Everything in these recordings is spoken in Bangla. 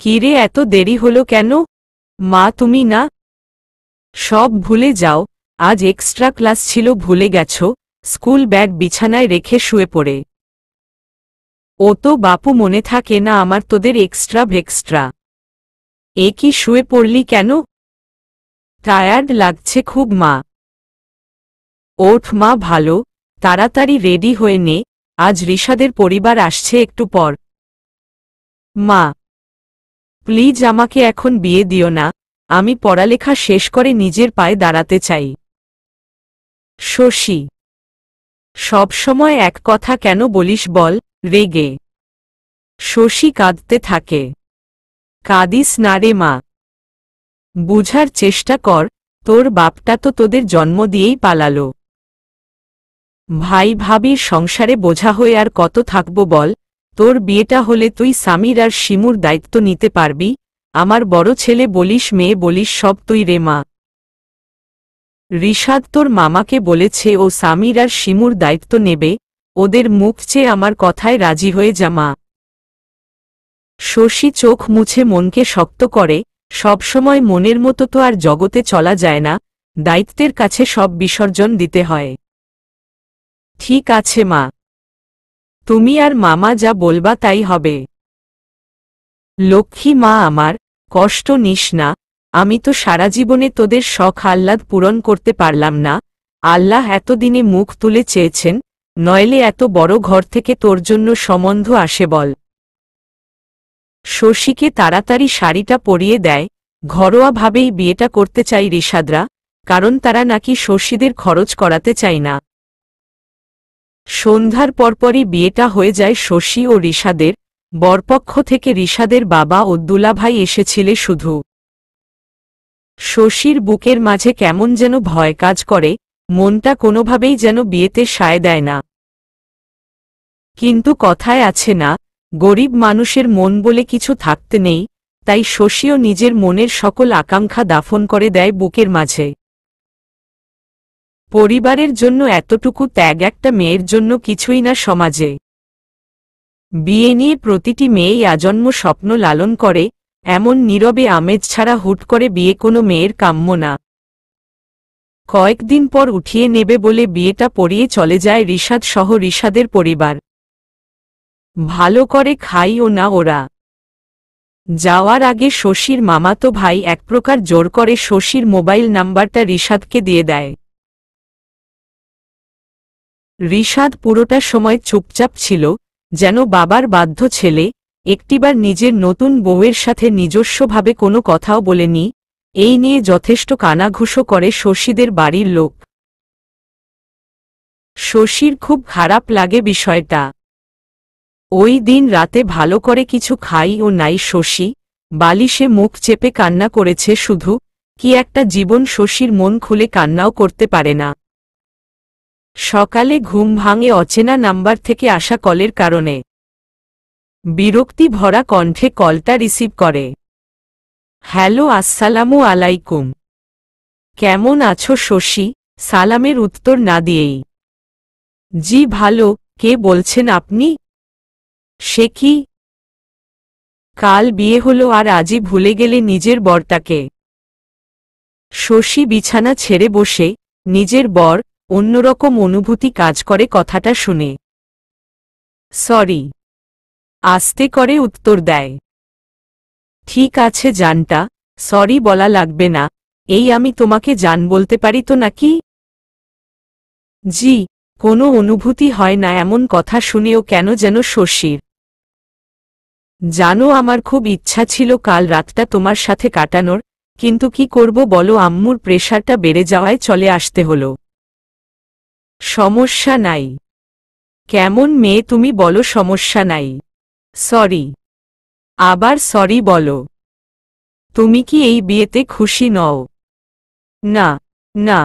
কিরে এত দেরি হলো কেন? মা তুমি না? সব ভুলে যাও, আজ এক্সট্রা ক্লাস ছিল ভুলে গেছো, স্কুল ব্যাগ বিছানায় রেখে শুয়ে পড়ে। ও তো বাপু মনে থাকে না আমার তোদের এক্সট্রা। এ কি শুয়ে পড়লি কেন? টায়ার্ড লাগছে খুব মা। ওঠ মা ভালো, তাড়াতাড়ি রেডি হয়ে নে, আজ রিশাদের পরিবার আসছে একটু পর। মা প্লিজ আমাকে এখন বিয়ে দিও না, আমি পড়ালেখা শেষ করে নিজের পায়ে দাঁড়াতে চাই। শশী সবসময় এক কথা কেন বলিস বল? রেগে শশী কাঁদতে থাকে। কাঁদিস না রে মা, বুঝার চেষ্টা কর, তোর বাপটা তো তোদের জন্ম দিয়েই পালালো। ভাই ভাবির সংসারে বোঝা হয়ে আর কত থাকব বল? তোর বিয়েটা হলে তুই সামির আর শিমুর দায়িত্ব নিতে পারবি, আমার বড় ছেলে বলিস মেয়ে বলিস সব তুই রে মা। রিশাদ তোর মামাকে বলেছে ও সামির আর শিমুর দায়িত্ব নেবে, ওদের মুখ চেয়ে আমার কথায় রাজি হয়ে যা মা। শশী চোখ মুছে মনকে শক্ত করে, সবসময় মনের মতো তো আর জগতে চলা যায় না, দায়িত্বের কাছে সব বিসর্জন দিতে হয়। ঠিক আছে মা, তুমি আর মামা যা বলবা তাই হবে। লক্ষ্মী মা আমার, কষ্ট নিস না, আমি তো সারা জীবনে তোদের শখ আহ্লাদ পূরণ করতে পারলাম না, আল্লাহ এতদিনে মুখ তুলে চেয়েছেন, নইলে এত বড় ঘর থেকে তোর জন্য সম্বন্ধ আসে বল। শশীকে তাড়াতাড়ি শাড়িটা পরিয়ে দেয়, ঘরোয়াভাবেই বিয়েটা করতে চাই রিশাদরা, কারণ তারা নাকি শশীদের খরচ করাতে চায় না। সন্ধ্যার পরপরই বিয়েটা হয়ে যায় শশী ও রিশাদের, বরপক্ষ থেকে রিশাদের বাবা ও দুলাভাই এসেছিলে শুধু। শশীর বুকের মাঝে কেমন যেন ভয় কাজ করে, মনটা কোনোভাবেই যেন বিয়েতে সায় দেয় না। কিন্তু কথায় আছে না, গরিব মানুষের মন বলে কিছু থাকতে নেই, তাই শশীও নিজের মনের সকল আকাঙ্ক্ষা দাফন করে দেয় বুকের মাঝে। পরিবারের জন্য এতটুকু ত্যাগ একটা মেয়ের জন্য কিছুই না সমাজে। বিয়ে নিয়ে প্রতিটি মেয়েই আজন্ম স্বপ্ন লালন করে, এমন নীরবে আমেজ ছাড়া হুট করে বিয়ে কোনো মেয়ের কাম্য না। কয়েকদিন পর উঠিয়ে নেবে বলে বিয়েটা পড়িয়ে চলে যায় রিশাদ সহ রিশাদের পরিবার। ভালো করে খাইও না ওরা। যাওয়ার আগে শশীর মামাতো ভাই এক প্রকার জোর করে শশীর মোবাইল নাম্বারটা রিশাদকে দিয়ে দেয়। রিশাদ পুরোটা সময় চুপচাপ ছিল, যেন বাবার বাধ্য ছেলে, একটিবার নিজের নতুন বউয়ের সাথে নিজস্বভাবে কোনো কথাও বলেনি, এই নিয়ে যথেষ্ট কানাঘুষো করে শশীদের বাড়ির লোক। শশীর খুব খারাপ লাগে বিষয়টা। ওই দিন রাতে ভালো করে কিছু খাই ও নাই শশী, বালিশে মুখ চেপে কান্না করেছে শুধু, কি একটা জীবন শশীর মন খুলে কান্নাও করতে পারে না। সকালে ঘুম ভাঙে অচেনা নাম্বার থেকে আসা কলের কারণে। বিরক্তি ভরা কণ্ঠে কলটা রিসিভ করে। হ্যালো আসসালামু আলাইকুম। কেমন আছো শশী? সালামের উত্তর না দিয়েই। জি ভালো, কে বলছেন আপনি? সে কি? কাল বিয়ে হলো আর আজই ভুলে গেলে নিজের বরটাকে? শশী বিছানা ছেড়ে বসে, নিজের বর, অন্যরকম অনুভূতি কাজ করে কথাটা শুনে। সরি, আস্তে করে উত্তর দেয়। ঠিক আছে জানটা, সরি বলা লাগবে না, এই আমি তোমাকে জান বলতে পারি তো নাকি? জি, কোনো অনুভূতি হয় না এমন কথা শুনেও কেন যেন শশীর। জানো আমার খুব ইচ্ছা ছিল কাল রাতটা তোমার সাথে কাটানোর, কিন্তু কি করব বলো আম্মুর প্রেশারটা বেড়ে যাওয়ায় চলে আসতে হলো। সমস্যা নাই। কেমন মেয়ে তুমি বলো সমস্যা নাই। সরি। আবার সরি বলো। তুমি কি এই বিয়েতে খুশি নও? না, না,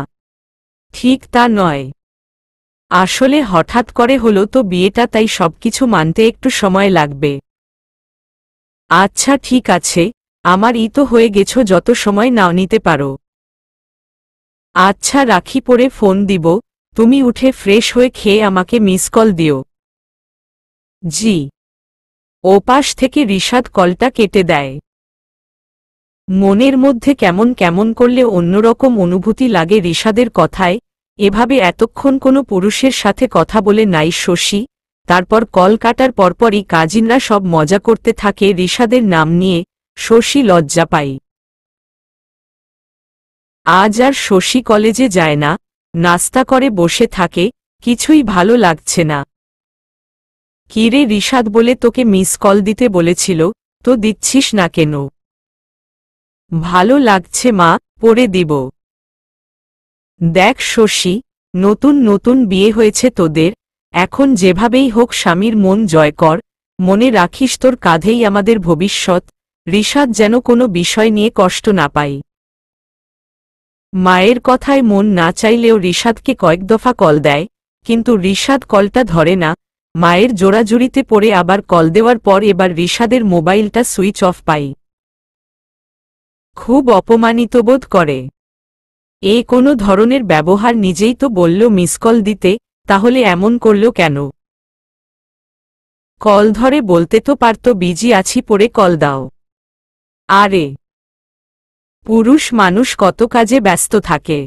ঠিক তা নয়। আসলে হঠাৎ করে হলো তো বিয়েটা, তাই সবকিছু মানতে একটু সময় লাগবে। আচ্ছা ঠিক আছে, আমার তো হয়ে গেছো, যত সময় নাও নিতে পারো। আচ্ছা রাখি, পরে ফোন দিব, তুমি উঠে ফ্রেশ হয়ে খেয়ে আমাকে মিস কল দিও। জি। ওপাশ থেকে রিশাদ কলটা কেটে দেয়। মনের মধ্যে কেমন কেমন করলে অন্যরকম অনুভূতি লাগে রিশাদের কথায়। এভাবে এতক্ষণ কোনো পুরুষের সাথে কথা বলে নাই শশী। তারপর কল কাটার পরপরই কাজিনরা সব মজা করতে থাকে রিশাদের নাম নিয়ে। শশী লজ্জা পায়। আজ আর শশী কলেজে যায় না, নাস্তা করে বসে থাকে, কিছুই ভালো লাগছে না। কিরে রিশাদ বলে তোকে মিস কল দিতে বলেছিল, তো দিচ্ছিস না কেন? ভালো লাগছে মা, পরে দিব। দেখ শশী, নতুন নতুন বিয়ে হয়েছে তোদের, এখন যেভাবেই হোক স্বামীর মন জয় কর। মনে রাখিস তোর কাঁধেই আমাদের ভবিষ্যৎ। রিশাদ যেন কোনো বিষয় নিয়ে কষ্ট না পায়। মায়ের কথায় মন না চাইলেও রিশাদকে কয়েক দফা কল দেয়, কিন্তু রিশাদ কলটা ধরে না। মায়ের জোড়াজুড়িতে পড়ে আবার কল দেওয়ার পর এবার রিশাদের মোবাইলটা সুইচ অফ পায়। খুব অপমানিত বোধ করে। এ কোনো ধরনের ব্যবহার, নিজেই তো বলল মিস কল দিতে, তাহলে এমন করল কেন? কল ধরে বলতে তো পারত বিজি আছি, পরে কল দাও। আরে পুরুষ মানুষ কত কাজে ব্যস্ত থাকে।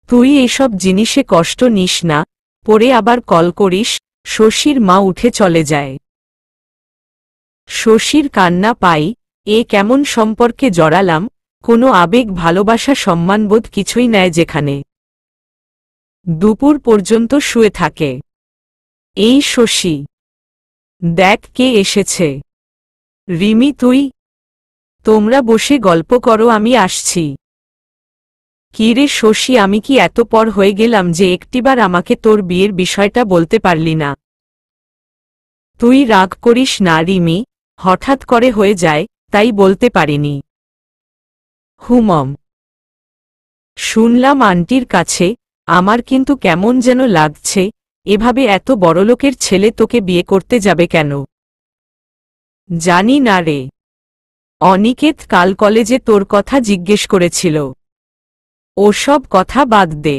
তুই এসব জিনিসে কষ্ট নিস না, পরে আবার কল করিস। শশীর মা উঠে চলে যায়। শশীর কান্না পাই, এ কেমন সম্পর্কে জড়ালাম, কোনো আবেগ ভালোবাসা সম্মানবোধ কিছুই নেয় যেখানে। দুপুর পর্যন্ত শুয়ে থাকে। এই শশী, দেখ কে এসেছে। রিমি তুই? তোমরা বসে গল্প করো, আমি আসছি। কি রে শশী, আমি কি এত পর হয়ে গেলাম যে একটিবার আমাকে তোর বিয়ের বিষয়টা বলতে পারলি না? তুই রাগ করিস না রিমি, হঠাৎ করে হয়ে যায়, তাই বলতে পারিনি। হুমম, শুনলাম আন্টির কাছে, আমার কিন্তু কেমন যেন লাগছে। এভাবে এত বড়লোকের ছেলে তোকে বিয়ে করতে যাবে কেন? জানি না রে। অনিকেত কাল কলেজে তোর কথা জিজ্ঞেস করেছিল। ওসব কথা বাদ দে।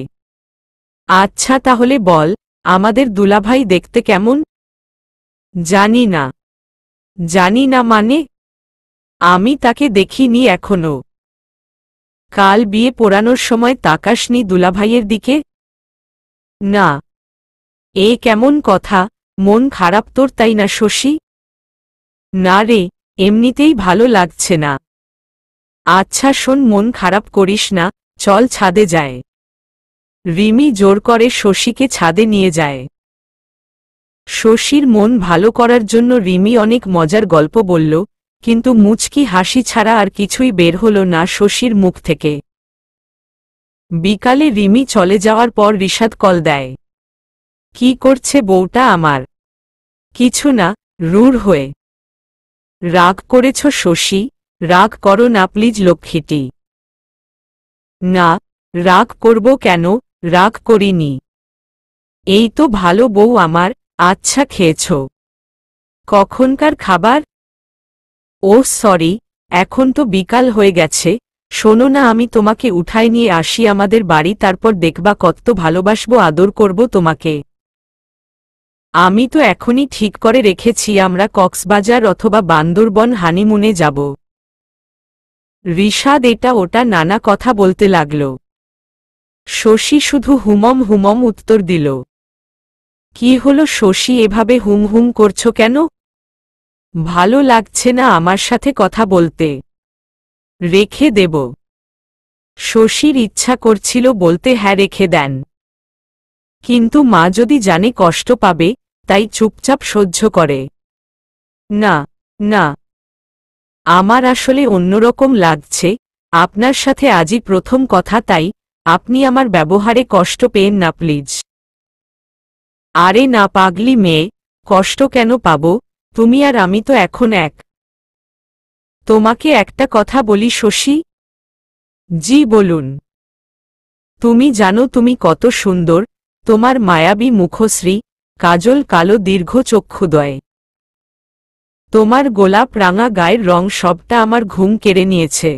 আচ্ছা তাহলে বল, আমাদের দুলাভাই দেখতে কেমন? জানি না। জানি না মানে? আমি তাকে দেখিনি এখনো। কাল বিয়ে পড়ানোর সময় তাকাসনি দুলাভাইয়ের দিকে? না। এ কেমন কথা, মন খারাপ তোর তাই না শশী? না রে, এমনিতেই ভালো লাগছে না। আচ্ছা শোন, মন খারাপ করিস না, চল ছাদে যায়। রিমি জোর করে শশীকে ছাদে নিয়ে যায়। শশীর মন ভালো করার জন্য রিমি অনেক মজার গল্প বলল, কিন্তু মুচকি হাসি ছাড়া আর কিছুই বের হল না শশীর মুখ থেকে। বিকালে রিমি চলে যাওয়ার পর রিশাদ কল দেয়। কি করছে বউটা আমার? কিছু না, রূঢ় হয়ে। রাগ করেছ শশী? রাগ করো না প্লিজ লক্ষ্মীটি। না, রাগ করব কেন, রাগ করিনি। এই তো ভালো বউ আমার। আচ্ছা খেয়েছ? কখনকার খাবার? ও সরি, এখন তো বিকাল হয়ে গেছে। শোনো না, আমি তোমাকে উঠায় নিয়ে আসি আমাদের বাড়ি, তারপর দেখবা কত ভালোবাসবো, আদর করব তোমাকে। আমি তো এখনই ঠিক করে রেখেছি আমরা কক্সবাজার অথবা বান্দরবন হানিমুনে যাব। রিশাদ এটা ওটা নানা কথা বলতে লাগল। শশী শুধু হুমম হুমম উত্তর দিল। কি হলো শশী, এভাবে হুম হুম করছো কেন? ভালো লাগছে না আমার সাথে কথা বলতে। রেখে দেব। শশীর ইচ্ছা করছিল বলতে হ্যাঁ রেখে দেন, কিন্তু মা যদি জানে কষ্ট পাবে, তাই চুপচাপ সহ্য করে। না না, আমার আসলে অন্যরকম লাগছে। আপনার সাথে আজই প্রথম কথা, তাই আপনি আমার ব্যবহারে কষ্ট পেয়েন না প্লিজ। আরে না পাগলি মেয়ে, কষ্ট কেন পাব? তুমি আর আমি তো এখন এক। তোমাকে একটা কথা বলি শশী। জি বলুন। তুমি জানো তুমি কত সুন্দর, তোমার মায়াবী মুখশ্রী, কাজল কালো দীর্ঘ চক্ষুদ্বয়, তোমার গোলাপ রাঙা গায়ের রং সবটা আমার ঘুম কেড়ে নিয়েছে।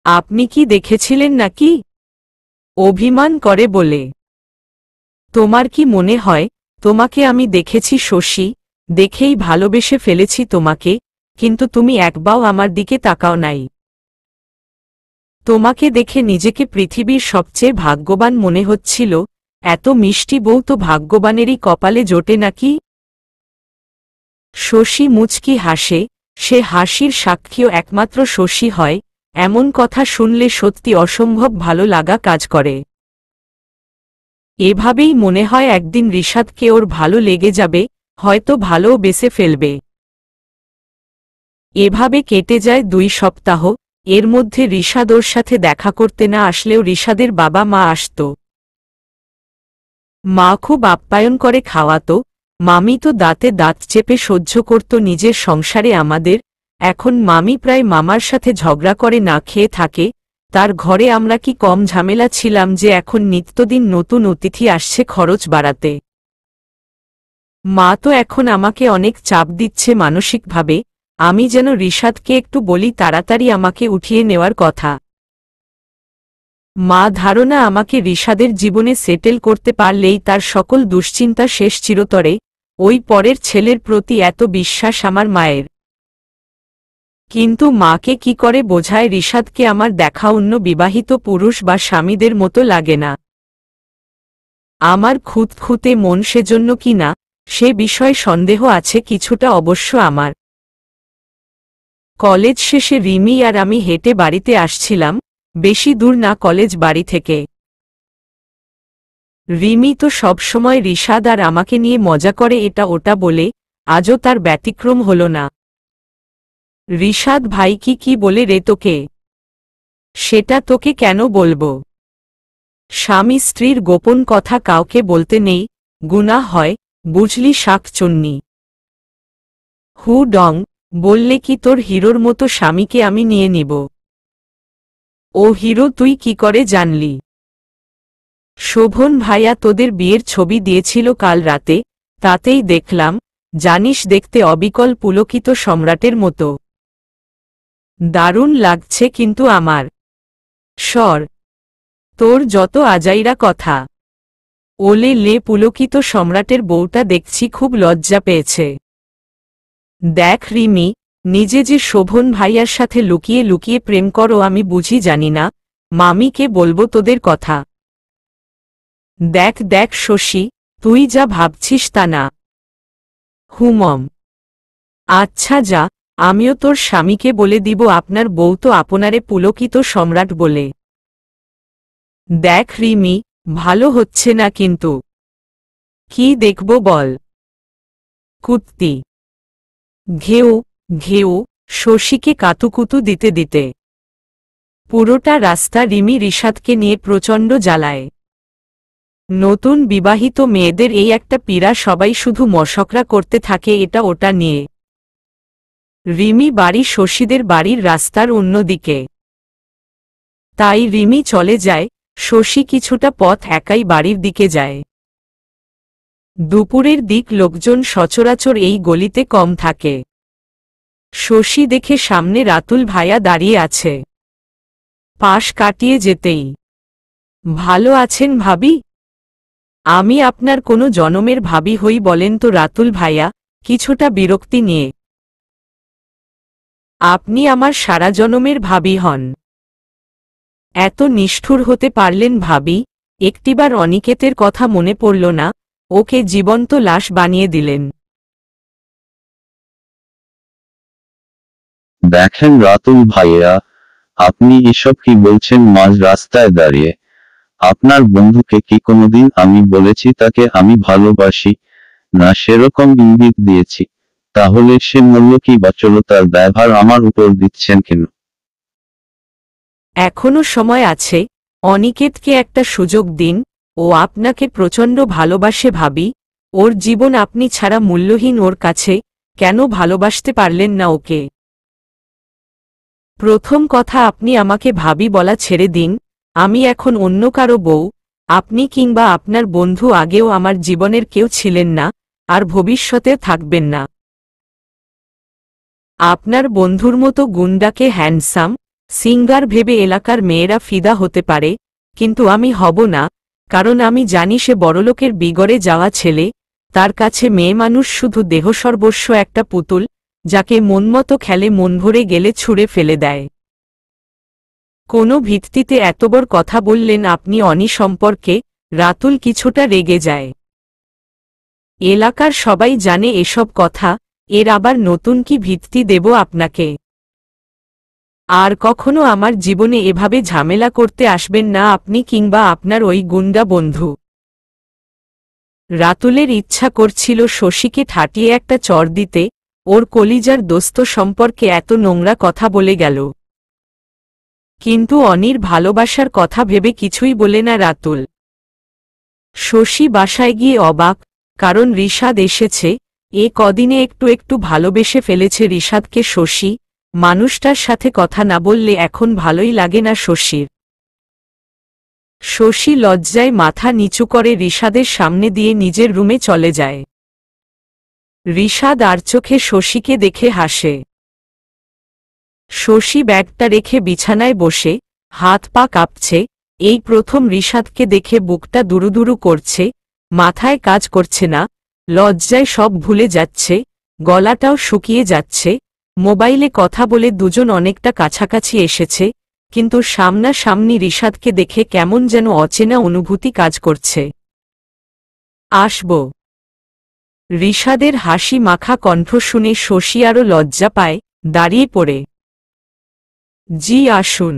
আপনি কি দেখেছিলেন নাকি? অভিমান করে বলে। তোমার কি মনে হয় তোমাকে আমি দেখেছি শশী? দেখেই ভালোবেসে ফেলেছি তোমাকে, কিন্তু তুমি একবারও আমার দিকে তাকাও নাই। তোমাকে দেখে নিজেকে পৃথিবীর সবচেয়ে ভাগ্যবান মনে হচ্ছিল। এত মিষ্টি বউ তো ভাগ্যবানেরই কপালে জোটে নাকি? শশী মুচকি হাসে, সে হাসির সাক্ষীও একমাত্র শশী হয়। এমন কথা শুনলে সত্যি অসম্ভব ভালো লাগা কাজ করে। এভাবেই মনে হয় একদিন রিশাদকে ওর ভালো লেগে যাবে, হয়তো ভালোও বেসে ফেলবে। এভাবে কেটে যায় 2 সপ্তাহ। এর মধ্যে রিশাদ ওর সাথে দেখা করতে না আসলেও রিশাদের বাবা মা আসত। মা খুব আপ্যায়ন করে খাওয়াত। মামি তো দাঁতে দাঁত চেপে সহ্য করত নিজের সংসারে আমাদের। এখন মামি প্রায় মামার সাথে ঝগড়া করে না খেয়ে থাকে। তার ঘরে আমরা কি কম ঝামেলা ছিলাম যে এখন নিত্যদিন নতুন অতিথি আসছে খরচ বাড়াতে। মা তো এখন আমাকে অনেক চাপ দিচ্ছে মানসিকভাবে। আমি যেন রিশাদকে একটু বলি তাড়াতাড়ি আমাকে উঠিয়ে নেওয়ার কথা। মা ধারণা আমাকে রিশাদের জীবনে সেটেল করতে পারলেই তার সকল দুশ্চিন্তা শেষ চিরতরে। ওই পরের ছেলের প্রতি এত বিশ্বাস আমার মায়ের। কিন্তু মাকে কি করে বোঝায় রিশাদকে আমার দেখা অন্য বিবাহিত পুরুষ বা স্বামীদের মতো লাগে না। আমার খুঁতখুঁতে মন সেজন্য কি না, সে বিষয়ে সন্দেহ আছে কিছুটা অবশ্য আমার। কলেজ শেষে রিমি আর আমি হেঁটে বাড়িতে আসছিলাম, বেশি দূর না কলেজ বাড়ি থেকে। রিমি তো সবসময় রিশাদ আর আমাকে নিয়ে মজা করে এটা ওটা বলে, আজও তার ব্যতিক্রম হল না। রিশাদ ভাই কি বলে রে তোকে? সেটা তোকে কেন বলবো? স্বামী স্ত্রীর গোপন কথা কাউকে বলতে নেই, গুনাহ হয়, বুঝলি শাকচুন্নি। হু ডং, বললে কি তোর হিরোর মতো স্বামীকে আমি নিয়ে নিব? ও হিরো তুই কি করে জানলি? শোভন ভাইয়া তোদের বিয়ের ছবি দিয়েছিল কাল রাতে, তাতেই দেখলাম। জানিস দেখতে অবিকল পুলকিত সম্রাটের মতো। দারুণ লাগছে কিন্তু আমার। সর, তোর যত আজাইরা কথা। ওলে লে পুলকিত সম্রাটের বউটা দেখছি খুব লজ্জা পেয়েছে। দেখ রিমি, নিজে যে শোভন ভাইয়ার সাথে লুকিয়ে লুকিয়ে প্রেম করো আমি বুঝি জানি না, মামিকে বলবো তোদের কথা। দেখ দেখ শশী, তুই যা ভাবছিস তা না। হুমম। আচ্ছা যা, আমিও তোর স্বামীকে বলে দিব আপনার বউ তো আপনারে পুলকিত সম্রাট বলে। দেখ রিমি, ভালো হচ্ছে না কিন্তু। কি দেখব বল? কুত্তি। ঘেউ ঘেউ, শশীকে কাতুকুতু দিতে দিতে পুরোটা রাস্তা রিমি রিশাদকে নিয়ে প্রচণ্ড জ্বালায়। নতুন বিবাহিত মেয়েদের এই একটা পীড়া, সবাই শুধু মশকরা করতে থাকে এটা ওটা নিয়ে। রিমি বাড়ি শশীদের বাড়ির রাস্তার অন্যদিকে। তাই রিমি চলে যায়, শশী কিছুটা পথ একাই বাড়ির দিকে যায়। দুপুরের দিক লোকজন সচরাচর এই গলিতে কম থাকে। শশী দেখে সামনে রাতুল ভাইয়া দাঁড়িয়ে আছে। পাশ কাটিয়ে যেতেই, ভালো আছেন ভাবি? আমি আপনার কোনো জনমের ভাবি হই বলেন তো রাতুল ভাইয়া, কিছুটা বিরক্তি নিয়ে। আপনি আমার সারা জনমের ভাবি হন। এত নিষ্ঠুর হতে পারলেন ভাবি? একটিবার অনিকেতের কথা মনে পড়ল না? ওকে জীবন্ত লাশ বানিয়ে দিলেন। দেখেন রাতুল ভাইয়া, আপনি এসব কি বলছেন মাঝ রাস্তায় দাঁড়িয়ে? আপনার বন্ধুকে কি কোনোদিন আমি বলেছি তাকে আমি ভালোবাসি? না সেরকম ইঙ্গিত দিয়েছি? তাহলে সে মূল্য কি বাচলতার দায়ভার আমার উপর দিচ্ছেন কেন? এখনো সময় আছে, অনিকেতকে একটা সুযোগ দিন। ও আপনাকে প্রচণ্ড ভালোবাসে ভাবি। ওর জীবন আপনি ছাড়া মূল্যহীন ওর কাছে, কেন ভালোবাসতে পারলেন না ওকে? প্রথম কথা আপনি আমাকে ভাবি বলা ছেড়ে দিন। আমি এখন অন্য কারো বউ। আপনি কিংবা আপনার বন্ধু আগেও আমার জীবনের কেউ ছিলেন না, আর ভবিষ্যতেও থাকবেন না। আপনার বন্ধুর মতো গুন্ডাকে হ্যান্ডসাম সিঙ্গার ভেবে এলাকার মেয়েরা ফিদা হতে পারে, কিন্তু আমি হব না, কারণ আমি জানি সে বড়লোকের বিগড়ে যাওয়া ছেলে। তার কাছে মেয়ে মানুষ শুধু দেহসর্বস্ব একটা পুতুল, যাকে মনমতো খেলে মন ভরে গেলে ছুঁড়ে ফেলে দেয়। কোনো ভিত্তিতে এত বড় কথা বললেন আপনি অনি সম্পর্কে? রাতুল কিছুটা রেগে যায়। এলাকার সবাই জানে এসব কথা, এর আবার নতুন কি ভিত্তি দেব আপনাকে? আর কখনো আমার জীবনে এভাবে ঝামেলা করতে আসবেন না আপনি কিংবা আপনার ওই গুন্ডা বন্ধু। রাতুলের ইচ্ছা করছিল শশীকে ঠাটিয়ে একটা চড় দিতে, ওর কলিজার দোস্ত সম্পর্কে এত নোংরা কথা বলে গেল। কিন্তু অনির ভালোবাসার কথা ভেবে কিছুই বলে না রাতুল। শশী বাসায় গিয়ে অবাক, কারণ রিশাদ এসেছে। এ কদিনে একটু একটু ভালোবেসে ফেলেছে রিশাদকে শশী। মানুষটার সাথে কথা না বললে এখন ভালোই লাগে না শশীর। শশী লজ্জায় মাথা নিচু করে রিশাদের সামনে দিয়ে নিজের রুমে চলে যায়। রিশাদ আর চোখে শশীকে দেখে হাসে। শশী ব্যাগটা রেখে বিছানায় বসে, হাত পা কাঁপছে। এই প্রথম রিশাদকে দেখে বুকটা দুরুদুরু করছে, মাথায় কাজ করছে না, লজ্জায় সব ভুলে যাচ্ছে, গলাটাও শুকিয়ে যাচ্ছে। মোবাইলে কথা বলে দুজন অনেকটা কাছাকাছি এসেছে, কিন্তু সামনাসামনি রিশাদকে দেখে কেমন যেন অচেনা অনুভূতি কাজ করছে। আসব। রিশাদের হাসি মাখা কণ্ঠ শুনে শশী আরও লজ্জা পায়, দাঁড়িয়ে পড়ে। জি আসুন।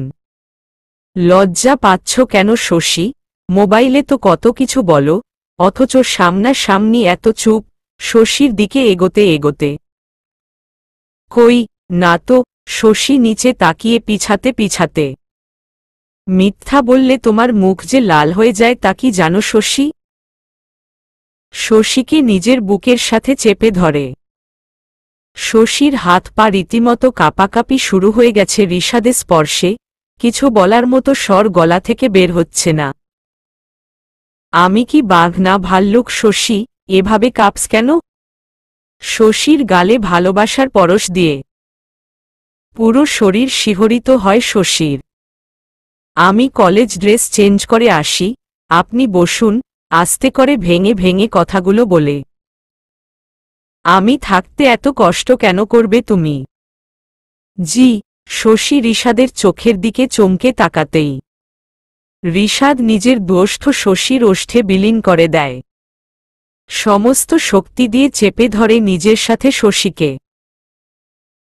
লজ্জা পাচ্ছ কেন শশী? মোবাইলে তো কত কিছু বলো, অথচ সামনাসামনি এত চুপ। শশীর দিকে এগোতে এগোতে কই না তো। শশী নিচে তাকিয়ে পিছাতে পিছাতে। মিথ্যা বললে তোমার মুখ যে লাল হয়ে যায় তা কি জানো শশী? শশীকে নিজের বুকের সাথে চেপে ধরে। শশীর হাত পা রীতিমতো কাঁপাকাঁপি শুরু হয়ে গেছে রিশাদের স্পর্শে। কিছু বলার মতো স্বর গলা থেকে বের হচ্ছে না। আমি কি বাঘ না ভাল্লুক শশী, এভাবে কাঁপস কেন? শশীর গালে ভালোবাসার পরশ দিয়ে পুরো শরীর শিহরিত হয় শশীর। আমি কলেজ ড্রেস চেঞ্জ করে আসি, আপনি বসুন। আস্তে করে ভেঙে ভেঙে কথাগুলো বলে। আমি থাকতে এত কষ্ট কেন করবে তুমি? জি। শশী রিশাদের চোখের দিকে চমকে তাকাতেই রিশাদ নিজের দোষ্ঠ শশীর ওষ্ঠে বিলীন করে দেয়। সমস্ত শক্তি দিয়ে চেপে ধরে নিজের সাথে শশীকে।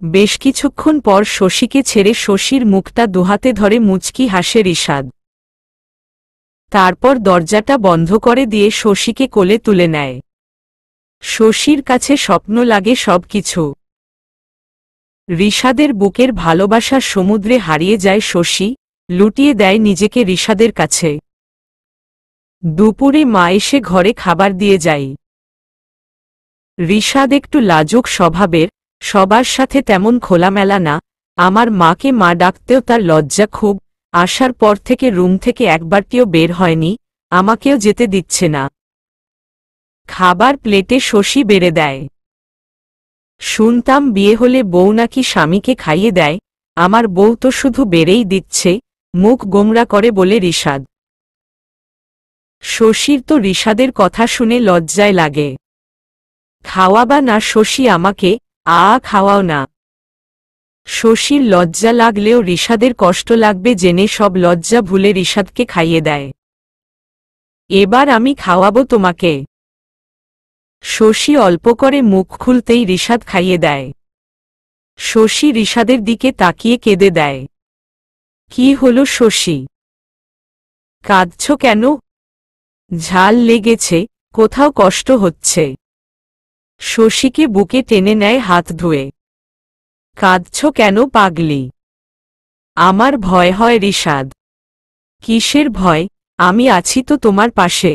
বেশ কিছুক্ষণ পর শশীকে ছেড়ে শশীর মুখটা দুহাতে ধরে মুচকি হাসে রিশাদ। তারপর দরজাটা বন্ধ করে দিয়ে শশীকে কোলে তুলে নেয়। শশীর কাছে স্বপ্ন লাগে সবকিছু। রিশাদের বুকের ভালোবাসার সমুদ্রে হারিয়ে যায় শশী, লুটিয়ে দেয় নিজেকে রিশাদের কাছে। দুপুরে মা এসে ঘরে খাবার দিয়ে যায়। রিশাদ একটু লাজুক স্বভাবের, সবার সাথে তেমন খোলামেলা না। আমার মাকে মা ডাকতেও তার লজ্জা খুব। আসার পর থেকে রুম থেকে একবারটিও বের হয়নি, আমাকেও যেতে দিচ্ছে না। খাবার প্লেটে শশী বেড়ে দেয়। শুনতাম বিয়ে হলে বউ নাকি স্বামীকে খাইয়ে দেয়, আমার বউ তো শুধু বেড়েই দিচ্ছে, মুখ গোমরা করে বলে রিশাদ। শশীর তো রিশাদের কথা শুনে লজ্জায় লাগে। খাওয়াবা না শশী আমাকে? খাওয়াও না। শশীর লজ্জা লাগলেও রিশাদের কষ্ট লাগবে জেনে সব লজ্জা ভুলে রিশাদকে খাইয়ে দেয়। এবার আমি খাওয়াবো তোমাকে। শশী অল্প করে মুখ খুলতেই রিশাদ খাইয়ে দেয়। শশী রিশাদের দিকে তাকিয়ে কেঁদে দেয়। কি হলো শশী? কাঁদছ কেন? ঝাল লেগেছে, কোথাও কষ্ট হচ্ছে? শশীকে বুকে টেনে নেয় হাত ধুয়ে। কাঁদছ কেন পাগলি? আমার ভয় হয় রিশাদ। কিসের ভয়? আমি আছি তো তোমার পাশে।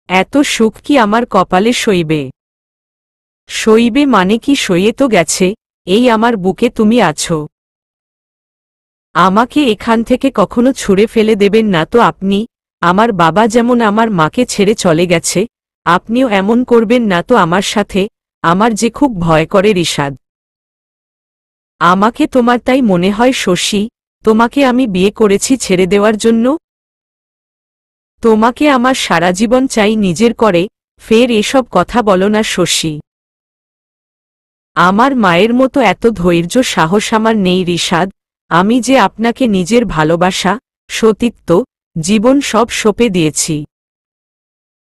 এত সুখ কি আমার কপালে সইবে? সইবে মানে কি, সইয়ে তো গেছে, এই আমার বুকে তুমি আছো। আমাকে এখান থেকে কখনো ছুঁড়ে ফেলে দেবেন না তো আপনি। আমার বাবা যেমন আমার মাকে ছেড়ে চলে গেছে, আপনিও এমন করবেন না তো আমার সাথে। আমার যে খুব ভয় করে রিশাদ। আমাকে তোমার তাই মনে হয় শশী? তোমাকে আমি বিয়ে করেছি ছেড়ে দেওয়ার জন্য? তোমাকে আমার সারা জীবন চাই নিজের করে, ফের এসব কথা বলো না শশী। আমার মায়ের মতো এত ধৈর্য সাহস আমার নেই রিশাদ। আমি যে আপনাকে নিজের ভালোবাসা, সতীত্ব, জীবন সব সঁপে দিয়েছি।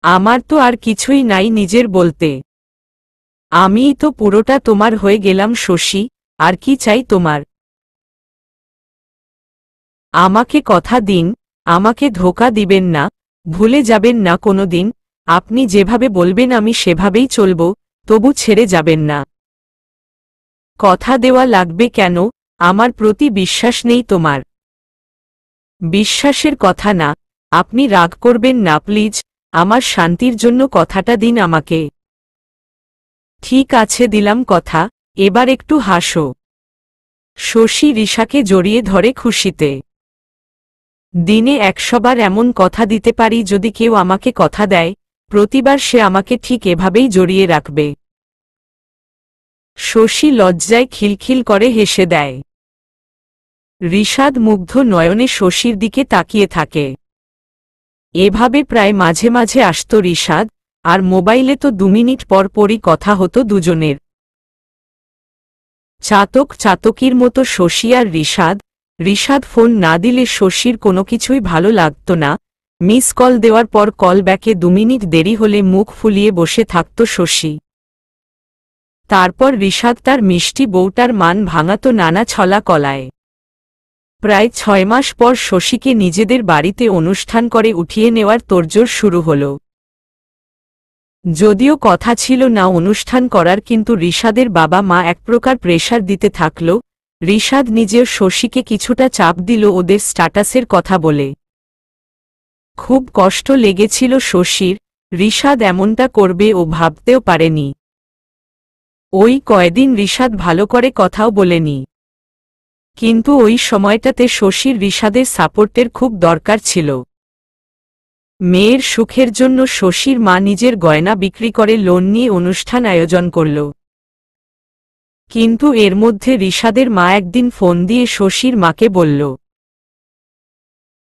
আমার তো আর কিছুই নাই নিজের বলতে। আমিই তো পুরোটা তোমার হয়ে গেলাম শশী, আর কি চাই তোমার? আমাকে কথা দিন, আমাকে ধোঁকা দিবেন না, ভুলে যাবেন না কোনোদিন। আপনি যেভাবে বলবেন আমি সেভাবেই চলব, তবু ছেড়ে যাবেন না। কথা দেওয়া লাগবে কেন? আমার প্রতি বিশ্বাস নেই তোমার? বিশ্বাসের কথা না, আপনি রাগ করবেন না প্লিজ, আমার শান্তির জন্য কথাটা দিন আমাকে। ঠিক আছে দিলাম কথা, এবার একটু হাসো। শশী রিশাকে জড়িয়ে ধরে খুশিতে। দিনে 100 বার এমন কথা দিতে পারি যদি কেউ আমাকে কথা দেয়, প্রতিবার সে আমাকে ঠিক এভাবেই জড়িয়ে রাখবে। শশী লজ্জায় খিলখিল করে হেসে দেয়। রিশাদ মুগ্ধ নয়নে শশীর দিকে তাকিয়ে থাকে। এভাবে প্রায় মাঝে মাঝে আসত রিশাদ, আর মোবাইলে তো 2 মিনিট পর পরই কথা হতো দুজনের। চাতক চাতকির মতো শশী আর রিশাদ। রিশাদ ফোন না দিলে শশীর কোনো কিছুই ভালো লাগত না। মিস কল দেওয়ার পর কল ব্যাকে 2 মিনিট দেরি হলে মুখ ফুলিয়ে বসে থাকত শশী। তারপর রিশাদ তার মিষ্টি বউটার মান ভাঙাত নানা ছলা কলায়। প্রায় 6 মাস পর শশীকে নিজেদের বাড়িতে অনুষ্ঠান করে উঠিয়ে নেওয়ার তোড়জোড় শুরু হল। যদিও কথা ছিল না অনুষ্ঠান করার, কিন্তু রিশাদের বাবা মা এক প্রকার প্রেশার দিতে থাকল। রিশাদ নিজেও শশীকে কিছুটা চাপ দিল ওদের স্ট্যাটাসের কথা বলে। খুব কষ্ট লেগেছিল শশীর, রিশাদ এমনটা করবে ও ভাবতেও পারেনি। ওই কয়দিন রিশাদ ভালো করে কথাও বলেনি। কিন্তু ওই সময়টাতে শশীর রিশাদের সাপোর্টের খুব দরকার ছিল। মেয়ের সুখের জন্য শশীর মা নিজের গয়না বিক্রি করে লোন নিয়ে অনুষ্ঠান আয়োজন করল। কিন্তু এর মধ্যে রিশাদের মা একদিন ফোন দিয়ে শশীর মাকে বলল,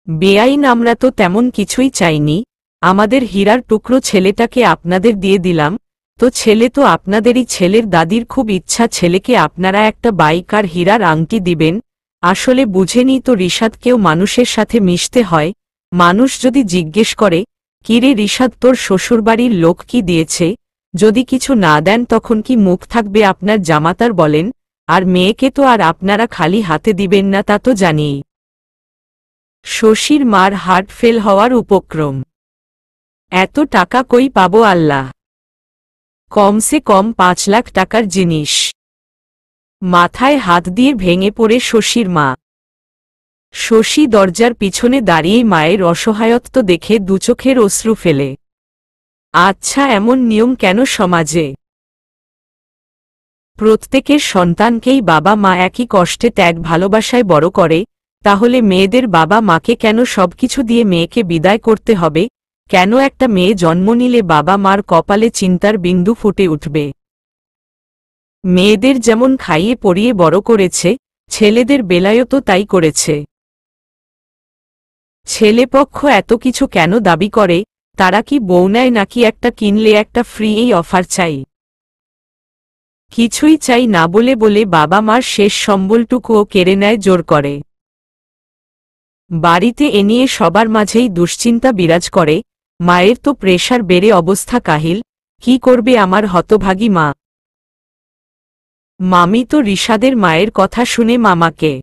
বেআইন আমরা তো তেমন কিছুই চাইনি, আমাদের হীরার টুকরো ছেলেটাকে আপনাদের দিয়ে দিলাম। তো ছেলে তো আপনাদেরই, ছেলের দাদির খুব ইচ্ছা ছেলেকে আপনারা একটা বাইক আর হীরার আংটি দিবেন। আসলে বুঝেনি তো রিশাদকেও মানুষের সাথে মিশতে হয়। মানুষ যদি জিজ্ঞেস করে, কিরে রিশাদ তোর শ্বশুরবাড়ির লোক কি দিয়েছে, যদি কিছু না দেন তখন কি মুখ থাকবে আপনার জামাতার বলেন? আর মেয়েকে তো আর আপনারা খালি হাতে দিবেন না তা তো জানিই। শশীর মার হার্ট ফেল হওয়ার উপক্রম। এত টাকা কই পাবো আল্লাহ? কমসে কম 5 লাখ টাকার জিনিস। মাথায় হাত দিয়ে ভেঙে পড়ে শশীর মা। শশী দরজার পিছনে দাঁড়িয়ে মায়ের অসহায়ত্ব দেখে দুচোখের অশ্রু ফেলে। আচ্ছা এমন নিয়ম কেন সমাজে? প্রত্যেকের সন্তানকেই বাবা মা একই কষ্টে ত্যাগ ভালোবাসায় বড় করে, তাহলে মেয়েদের বাবা মাকে কেন সবকিছু দিয়ে মেয়েকে বিদায় করতে হবে? কেন একটা মেয়ে জন্ম নিলে বাবা মার কপালে চিন্তার বিন্দু ফুটে উঠবে? মেয়েদের যেমন খাইয়ে পরিয়ে বড় করেছে, ছেলেদের বেলায়ও তো তাই করেছে। ছেলেপক্ষ এত কিছু কেন দাবি করে? তারা কি বউ নেয় নাকি একটা কিনলে একটা ফ্রি এই অফার চাই? কিছুই চাই না বলে বলে বাবা মার শেষ সম্বলটুকুও কেড়ে নেয় জোর করে। বাড়িতে এ নিয়ে সবার মাঝেই দুশ্চিন্তা বিরাজ করে। মায়ের তো প্রেশার বেড়ে অবস্থা কাহিল। কি করবে আমার হতভাগী মা? মামি তো রিশাদের মায়ের কথা শুনে মামাকে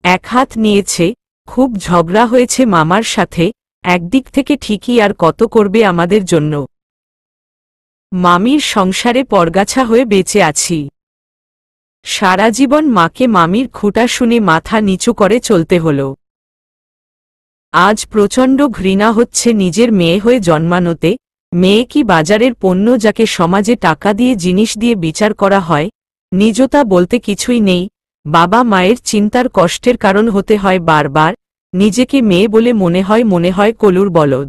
এক হাত নিয়েছে। খুব ঝগড়া হয়েছে মামার সাথে। একদিক থেকে ঠিকই, আর কত করবে আমাদের জন্য। মামির সংসারে পরগাছা হয়ে বেঁচে আছি। সারা জীবন মাকে মামির খুঁটা শুনে মাথা নিচু করে চলতে হল। আজ প্রচণ্ড ঘৃণা হচ্ছে নিজের মেয়ে হয়ে জন্মানোতে। মেয়ে কি বাজারের পণ্য যাকে সমাজে টাকা দিয়ে জিনিস দিয়ে বিচার করা হয়? নিজতা বলতে কিছুই নেই। বাবা মায়ের চিন্তার কষ্টের কারণ হতে হয় বারবার। নিজেকে মেয়ে বলে মনে হয় কলুর বলদ।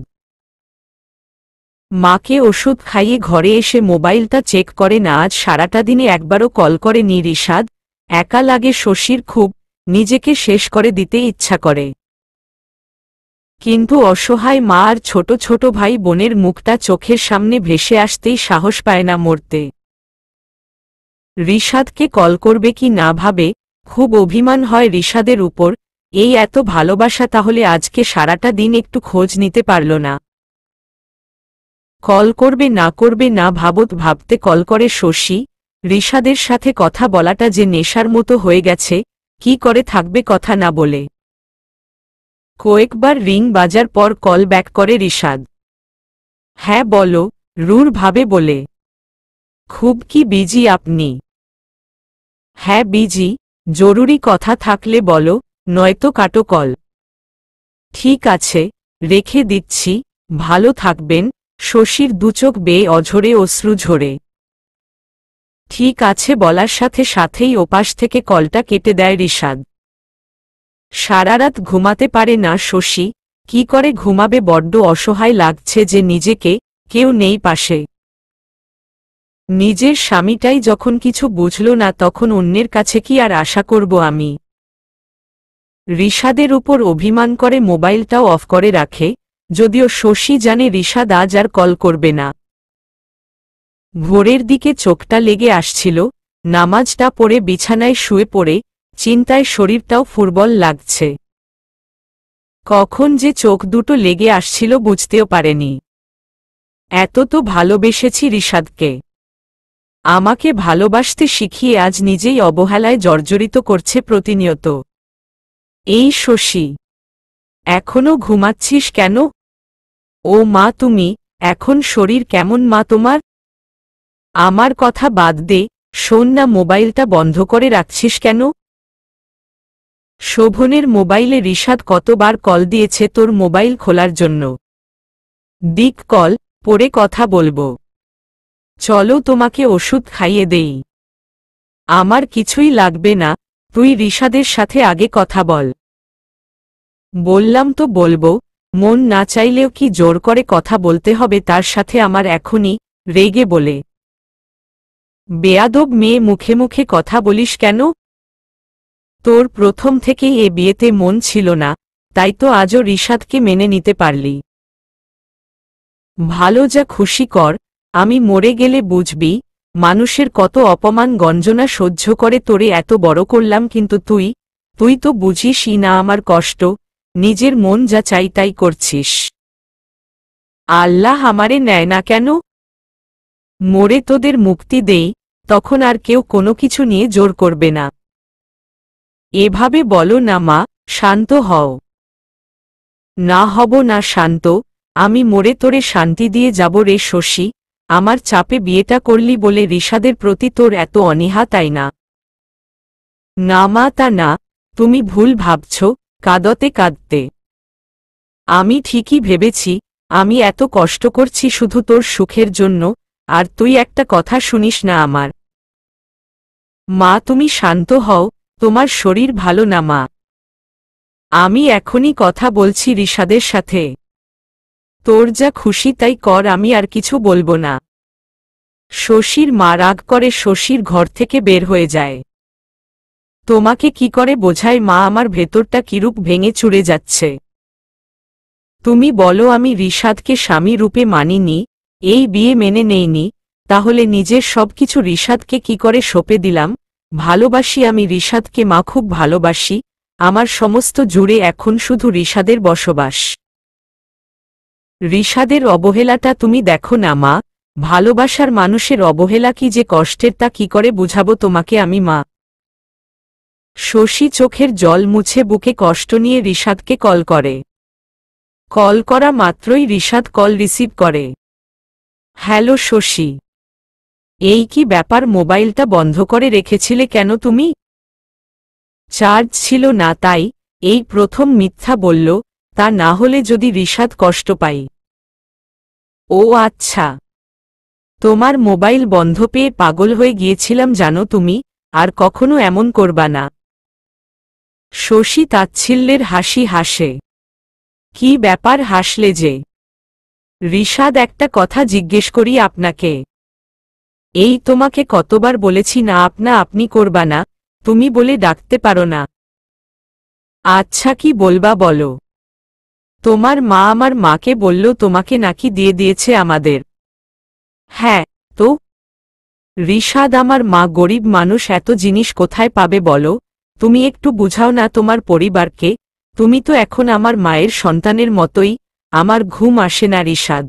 মাকে ওষুধ খাইয়ে ঘরে এসে মোবাইলটা চেক করে না। আজ সারাটা দিনে একবারও কল করেনি রিশাদ। একা লাগে শশীর খুব, নিজেকে শেষ করে দিতে ইচ্ছা করে। কিন্তু অসহায় মা আর ছোট ছোট ভাই বোনের মুখটা চোখের সামনে ভেসে আসতেই সাহস পায় না মরতে। রিশাদকে কল করবে কি না ভাবে, খুব অভিমান হয় রিশাদের উপর। এই এত ভালোবাসা, তাহলে আজকে সারাটা দিন একটু খোঁজ নিতে পারল না। কল করবে না ভাবতে কল করে শশী। রিশাদের সাথে কথা বলাটা যে নেশার মতো হয়ে গেছে, কি করে থাকবে কথা না বলে। কয়েকবার রিং বাজার পর কল ব্যাক করে রিশাদ। হ্যাঁ বলো, রূঢ় ভাবে বলে। খুব কি বিজি আপনি? হ্যাঁ বিজি, জরুরি কথা থাকলে বলো, নয়তো কাটো কল। ঠিক আছে, রেখে দিচ্ছি, ভালো থাকবেন। শশীর দুচোখ বেয়ে অঝরে অশ্রু ঝরে। ঠিক আছে বলার সাথে সাথেই ওপাশ থেকে কলটা কেটে দেয় রিশাদ। সারারাত ঘুমাতে পারে না শশী। কি করে ঘুমাবে, বড্ড অসহায় লাগছে যে নিজেকে, কেউ নেই পাশে। নিজের স্বামীটাই যখন কিছু বুঝল না, তখন অন্যের কাছে কি আর আশা করব আমি। রিশাদের উপর অভিমান করে মোবাইলটাও অফ করে রাখে, যদিও শশী জানে রিশাদ আজ আর কল করবে না। ভোরের দিকে চোখটা লেগে আসছিল, নামাজটা পড়ে বিছানায় শুয়ে পড়ে চিন্তায় শরীরটাও ফুরবল লাগছে। কখন যে চোখ দুটো লেগে আসছিল বুঝতেও পারেনি। এত তো ভালোবেসেছি রিশাদকে, আমাকে ভালোবাসতে শিখিয়ে আজ নিজেই অবহেলায় জর্জরিত করছে প্রতিনিয়ত। এই শশী, এখনো ঘুমাচ্ছিস কেন? ও মা তুমি, এখন শরীর কেমন মা তোমার? আমার কথা বাদ দে, শোন না, মোবাইলটা বন্ধ করে রাখছিস কেন? শোভনের মোবাইলে রিশাদ কতবার কল দিয়েছে তোর মোবাইল খোলার জন্য। দিক কল, পরে কথা বলবো। চলো তোমাকে ওষুধ খাইয়ে দেই। আমার কিছুই লাগবে না, তুই রিশাদের সাথে আগে কথা বল। বললাম তো বলবো, মন না চাইলেও কি জোর করে কথা বলতে হবে তার সাথে আমার এখনই? রেগে বলে। বেয়াদব মেয়ে, মুখে মুখে কথা বলিস কেন? তোর প্রথম থেকেই এ বিয়েতে মন ছিল না, তাই তো আজও রিশাদকে মেনে নিতে পারলি। ভালো, যা খুশি কর। আমি মরে গেলে বুঝবি মানুষের কত অপমান গঞ্জনা সহ্য করে তোরে এত বড় করলাম, কিন্তু তুই তো বুঝিসই না আমার কষ্ট। নিজের মন যা চাই তাই করছিস। আল্লাহ আমারে নেয় না কেন? মরে তোদের মুক্তি দেই, তখন আর কেউ কোনো কিছু নিয়ে জোর করবে না। এভাবে বলো না মা, শান্ত হও। না হব না শান্ত, আমি মরে তোরে শান্তি দিয়ে যাব রে শশী। আমার চাপে বিয়েটা করলি বলে রিশাদের প্রতি তোর এত অনীহা, তাই না? না মা, তা না, তুমি ভুল ভাবছ। কাঁদতে কাঁদতে আমি ঠিকই ভেবেছি আমি এত কষ্ট করছি শুধু তোর সুখের জন্য, আর তুই একটা কথা শুনিস না আমার। মা তুমি শান্ত হও, তোমার শরীর ভালো না মা। আমি এখনই কথা বলছি রিশাদের সাথে। তোর যা খুশি তাই কর, আমি আর কিছু বলবো না। শশীর মা রাগ করে শশীর ঘর থেকে বের হয়ে যায়। তোমাকে কি করে বোঝায় মা, আমার ভেতরটা কিরূপ ভেঙে চুরে যাচ্ছে। তুমি বলো, আমি রিশাদকে স্বামী রূপে মানিনি, এই বিয়ে মেনে নেইনি, তাহলে নিজের সবকিছু রিশাদকে কি করে সঁপে দিলাম? ভালোবাসি আমি রিশাদকে মা, খুব ভালোবাসি। আমার সমস্ত জুড়ে এখন শুধু রিশাদের বসবাস। রিশাদের অবহেলাটা তুমি দেখো না মা, ভালোবাসার মানুষের অবহেলা কি যে কষ্টের তা কি করে বুঝাবো তোমাকে আমি মা। শশী চোখের জল মুছে বুকে কষ্ট নিয়ে রিশাদকে কল করে। কল করা মাত্রই রিশাদ কল রিসিভ করে। হ্যালো শশী, এই কি ব্যাপার, মোবাইলটা বন্ধ করে রেখেছিলে কেন তুমি? চার্জ ছিল না তাই। এই প্রথম মিথ্যা বলল, তা না হলে যদি রিশাদ কষ্ট পাই। ও আচ্ছা, তোমার মোবাইল বন্ধ পেয়ে পাগল হয়ে গিয়েছিলাম জানো তুমি, আর কখনো এমন করবা না। শশী তাচ্ছিল্যের হাসি হাসে। কি ব্যাপার হাসলে যে? রিশাদ, একটা কথা জিজ্ঞেস করি আপনাকে। এই তোমাকে কতবার বলেছি না আপনা আপনি করবা না, তুমি বলে ডাকতে পারো না। আচ্ছা কি বলবা বলো। তোমার মা আমার মাকে বলল তোমাকে নাকি দিয়ে দিয়েছে আমাদের। হ্যাঁ তো? রিশাদ, আমার মা গরিব মানুষ, এত জিনিস কোথায় পাবে বলো? তুমি একটু বুঝাও না তোমার পরিবারকে। তুমি তো এখন আমার মায়ের সন্তানের মতোই। আমার ঘুম আসে না রিশাদ।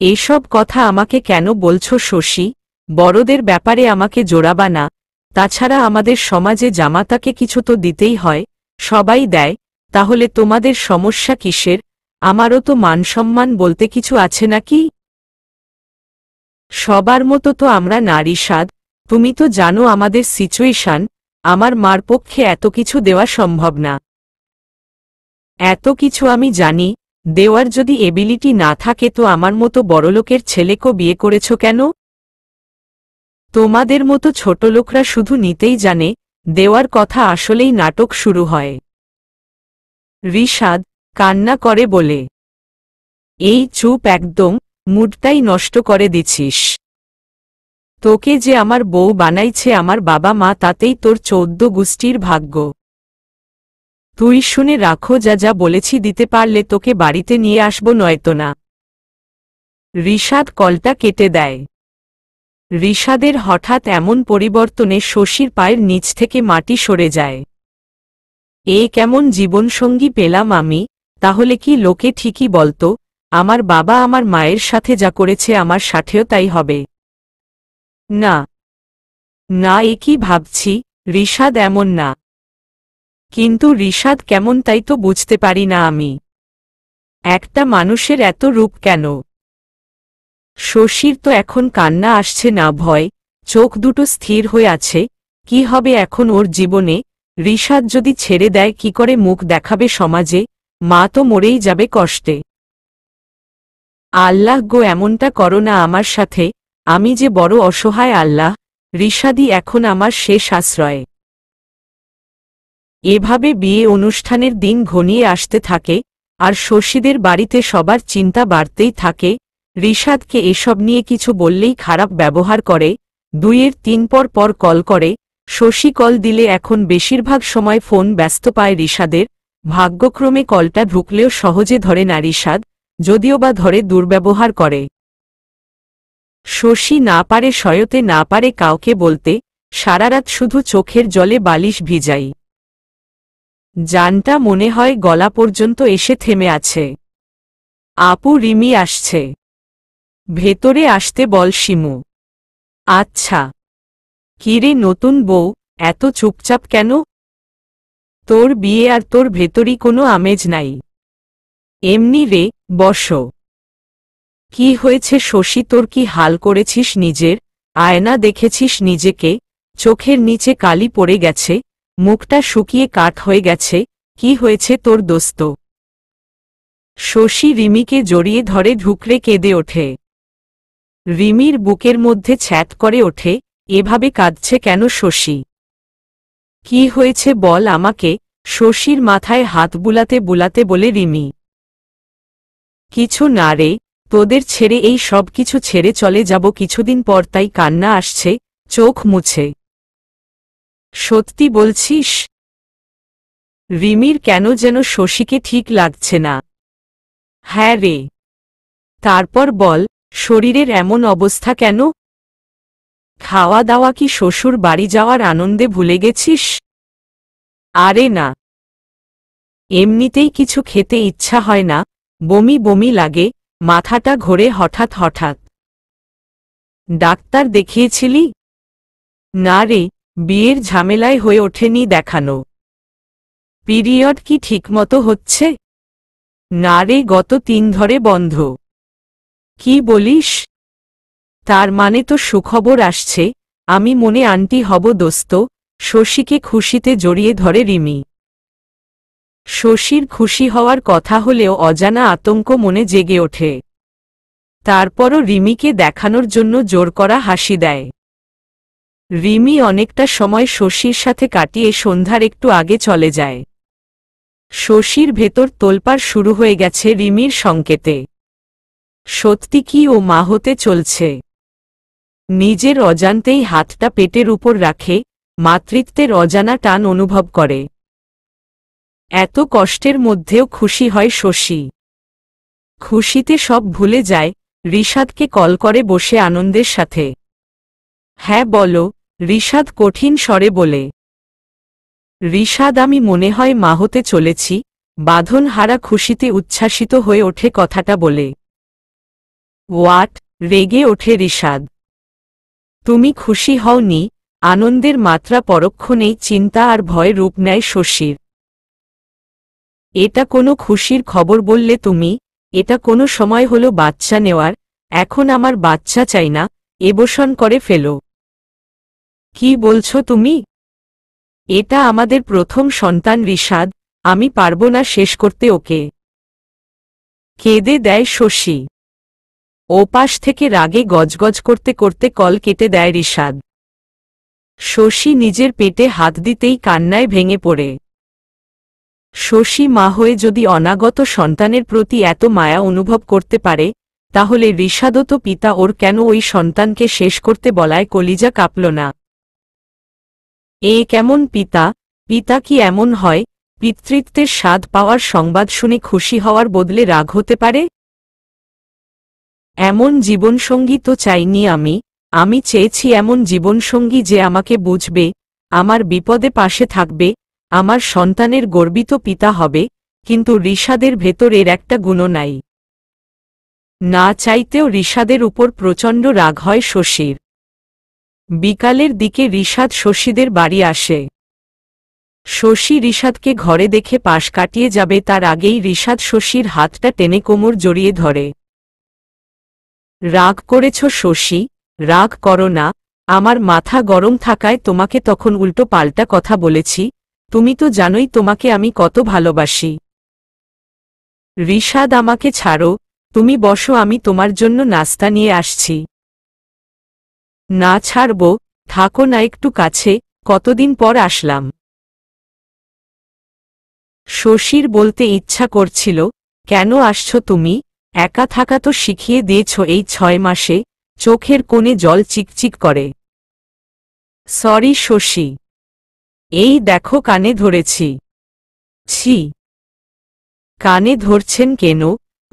এসব কথা আমাকে কেন বলছো শশী? বড়দের ব্যাপারে আমাকে জোড়াবা না। তাছাড়া আমাদের সমাজে জামাতাকে কিছু তো দিতেই হয়, সবাই দেয়। তাহলে তোমাদের সমস্যা কিসের? আমারও তো মানসম্মান বলতে কিছু আছে নাকি? সবার মতো তো আমরা না রিশাদ। তুমি তো জানো আমাদের সিচুয়েশন। আমার মার পক্ষে এত কিছু দেওয়া সম্ভব না। এত কিছু আমি জানি, দেওয়ার যদি এবিলিটি না থাকে তো আমার মতো বড়লোকের ছেলেকে বিয়ে করেছ কেন? তোমাদের মতো ছোটলোকরা শুধু নিতেই জানে, দেওয়ার কথা আসলেই নাটক শুরু হয়। রিশাদ কান্না করে বলে, এই চুপ একদম, মুডটাই নষ্ট করে দিছিস। তোকে যে আমার বউ বানাইছে আমার বাবা মা, তাতেই তোর 14 গোষ্ঠীর ভাগ্য। তুই শুনে রাখো, যা যা বলেছি দিতে পারলে তোকে বাড়িতে নিয়ে আসবো, নয়তো না। রিশাদ কলটা কেটে দেয়। রিশাদের হঠাৎ এমন পরিবর্তনে শশীর পায়ের নিচ থেকে মাটি সরে যায়। এ কেমন জীবনসঙ্গী পেলাম আমি? তাহলে কি লোকে ঠিকই বলতো, আমার বাবা আমার মায়ের সাথে যা করেছে আমার সাথেও তাই হবে? না না, এ কি ভাবছি, রিশাদ এমন না। কিন্তু রিশাদ কেমন তাই তো বুঝতে পারি না আমি। একটা মানুষের এত রূপ কেন? শশীর তো এখন কান্না আসছে না, ভয়। চোখ দুটো স্থির হয়ে আছে। কি হবে এখন ওর জীবনে? রিশাদ যদি ছেড়ে দেয় কি করে মুখ দেখাবে সমাজে? মা তো মরেই যাবে কষ্টে। আল্লাহ গো, এমনটা করো না আমার সাথে। আমি যে বড় অসহায় আল্লাহ। রিশাদই এখন আমার শেষ আশ্রয়। এভাবে বিয়ে অনুষ্ঠানের দিন ঘনিয়ে আসতে থাকে, আর শশীদের বাড়িতে সবার চিন্তা বাড়তেই থাকে। রিশাদকে এসব নিয়ে কিছু বললেই খারাপ ব্যবহার করে, 2-এর 3 পর পর কল করে। শশী কল দিলে এখন বেশিরভাগ সময় ফোন ব্যস্ত পায় রিশাদের। ভাগ্যক্রমে কলটা ঢুকলেও সহজে ধরে না রিশাদ, যদিও বা ধরে দুর্ব্যবহার করে। শশী না পারে শয়তে, না পারে কাউকে বলতে। সারারাত শুধু চোখের জলে বালিশ ভিজাই। জানটা মনে হয় গলা পর্যন্ত এসে থেমে আছে। আপু রিমি আসছে, ভেতরে আসতে বল শিমু। আচ্ছা। কিরে নতুন বউ, এত চুপচাপ কেন? তোর বিয়ে আর তোর ভেতরই কোনো আমেজ নাই। এমনি রে, বসো। কি হয়েছে শশী, তোর কি হাল করেছিস নিজের? আয়না দেখেছিস নিজেকে? চোখের নিচে কালি পড়ে গেছে, মুখটা শুকিয়ে কাঠ হয়ে গেছে। কি হয়েছে তোর দোস্ত? শশী রিমিকে জড়িয়ে ধরে ঢুকরে কেঁদে ওঠে। রিমির বুকের মধ্যে ছ্যাঁত করে ওঠে। এভাবে কাঁদছে কেন শশী? কি হয়েছে বল আমাকে। শশীর মাথায় হাত বুলাতে বুলাতে বলে রিমি, কিছু না রে, তোদের ছেড়ে এই সব কিছু ছেড়ে চলে যাব কিছুদিন পর, তাই কান্না আসছে। চোখ মুছে। সত্যি বলছিস? রিমির কেন যেন শশীকে ঠিক লাগছে না। হ্যাঁ রে। তারপর বল, শরীরের এমন অবস্থা কেন? খাওয়া দাওয়া কি শ্বশুর বাড়ি যাওয়ার আনন্দে ভুলে গেছিস? আরে না, এমনিতেই কিছু খেতে ইচ্ছা হয় না, বমি বমি লাগে, মাথাটা ঘোরে হঠাৎ হঠাৎ। ডাক্তার দেখিয়েছিলি? না রে, বিয়ের ঝামেলায় হয়ে ওঠেনি দেখানো। পিরিয়ড কি ঠিকমতো হচ্ছে? না রে, গত 3 ধরে বন্ধ। কি বলিস? তার মানে তো সুখবর আসছে। আমি মনে আন্টি হব দোস্ত। শশীকে খুশিতে জড়িয়ে ধরে রিমি। শশীর খুশি হওয়ার কথা হলেও অজানা আতঙ্ক মনে জেগে ওঠে। তারপরও রিমিকে দেখানোর জন্য জোর করা হাসি দেয়। রিমি অনেকটা সময় শশীর সাথে কাটিয়ে সন্ধ্যার একটু আগে চলে যায়। শশীর ভেতর তোলপাড় শুরু হয়ে গেছে রিমির সংকেতে। সত্যি কি ও মা হতে চলছে? নিজের অজান্তেই হাতটা পেটের উপর রাখে, মাতৃত্বের অজানা টান অনুভব করে। এত কষ্টের মধ্যেও খুশি হয় শশী। খুশিতে সব ভুলে যায়, রিশাদকে কল করে বসে আনন্দের সাথে। হ্যাঁ বলো, রিশাদ কঠিন স্বরে বলে। রিশাদ আমি মনে হয় মা হতে চলেছি, বাঁধন হারা খুশিতে উচ্ছ্বাসিত হয়ে ওঠে কথাটা বলে। হোয়াট, রেগে ওঠে রিশাদ। তুমি খুশি হওনি? আনন্দের মাত্রা পরক্ষণেই চিন্তা আর ভয় রূপ নেয় শশীর। এটা কোনো খুশির খবর বললে তুমি? এটা কোনো সময় হলো বাচ্চা নেওয়ার? এখন আমার বাচ্চা চাই না, এবসন করে ফেলো। কি বলছো তুমি? এটা আমাদের প্রথম সন্তান রিশাদ, আমি পারবো না শেষ করতে ওকে। কেঁদে দেয় শশী। ওপাশ থেকে রাগে গজগজ করতে করতে কল কেটে দেয় রিশাদ। শশী নিজের পেটে হাত দিতেই কান্নায় ভেঙে পড়ে। শশী মা হয়ে যদি অনাগত সন্তানের প্রতি এত মায়া অনুভব করতে পারে, তাহলে রিশাদও তো পিতা, ওর কেন ওই সন্তানকে শেষ করতে বলায় কলিজা কাঁপল না? এ কেমন পিতা? পিতা কি এমন হয়, পিতৃত্বের স্বাদ পাওয়ার সংবাদ শুনে খুশি হওয়ার বদলে রাগ হতে পারে? এমন জীবনসঙ্গী তো চাইনি আমি চেয়েছি এমন জীবনসঙ্গী যে আমাকে বুঝবে, আমার বিপদে পাশে থাকবে, আমার সন্তানের গর্বিত পিতা হবে। কিন্তু রিশাদের ভেতর এর একটা গুণও নাই। না চাইতেও রিশাদের উপর প্রচণ্ড রাগ হয় শশীর। বিকালের দিকে রিশাদ শশীদের বাড়ি আসে। শশী রিশাদকে ঘরে দেখে পাশ কাটিয়ে যাবে তার আগেই রিশাদ শশীর হাতটা টেনে কোমর জড়িয়ে ধরে। রাগ করেছ শশী? রাগ করো না, আমার মাথা গরম থাকায় তোমাকে তখন উল্টো পাল্টা কথা বলেছি, তুমি তো জানোই তোমাকে আমি কত ভালোবাসি। রিশাদ আমাকে ছাড়ো, তুমি বসো, আমি তোমার জন্য নাস্তা নিয়ে আসছি। না ছাড়ব, থাকো না একটু কাছে, কতদিন পর আসলাম। শশীর বলতে ইচ্ছা করছিল, কেন আসছো তুমি? একা থাকা তো শিখিয়ে দিয়েছ এই 6 মাসে। চোখের কোণে জল চিকচিক করে। সরি শশী, এই দেখো কানে ধরেছি। ছি, কানে ধরছেন কেন?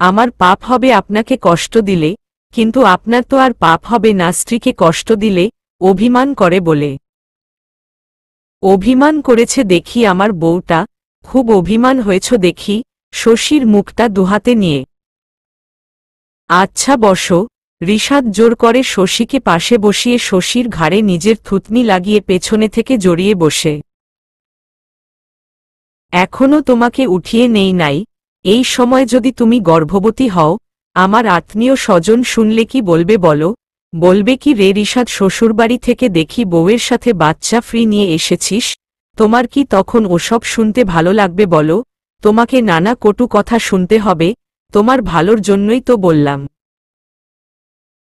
আমার পাপ হবে আপনাকে কষ্ট দিলে, কিন্তু আপনার তো আর পাপ হবে না স্ত্রীকে কষ্ট দিলে, অভিমান করে বলে। অভিমান করেছে দেখি আমার বউটা, খুব অভিমান হয়েছ দেখি। শশীর মুখটা দুহাতে নিয়ে। আচ্ছা বসো। রিশাদ জোর করে শশীকে পাশে বসিয়ে শশীর ঘাড়ে নিজের থুতনি লাগিয়ে পেছনে থেকে জড়িয়ে বসে। এখনো তোমাকে উঠিয়ে নেই নাই, এই সময় যদি তুমি গর্ভবতী হও, আমার আত্মীয় স্বজন শুনলে কি বলবে বলো? বলবে কি রে রিশাদ, শ্বশুরবাড়ি থেকে দেখি বউয়ের সাথে বাচ্চা ফ্রি নিয়ে এসেছিস? তোমার কি তখন ওসব শুনতে ভালো লাগবে বলো? তোমাকে নানা কটু কথা শুনতে হবে, তোমার ভালোর জন্যই তো বললাম।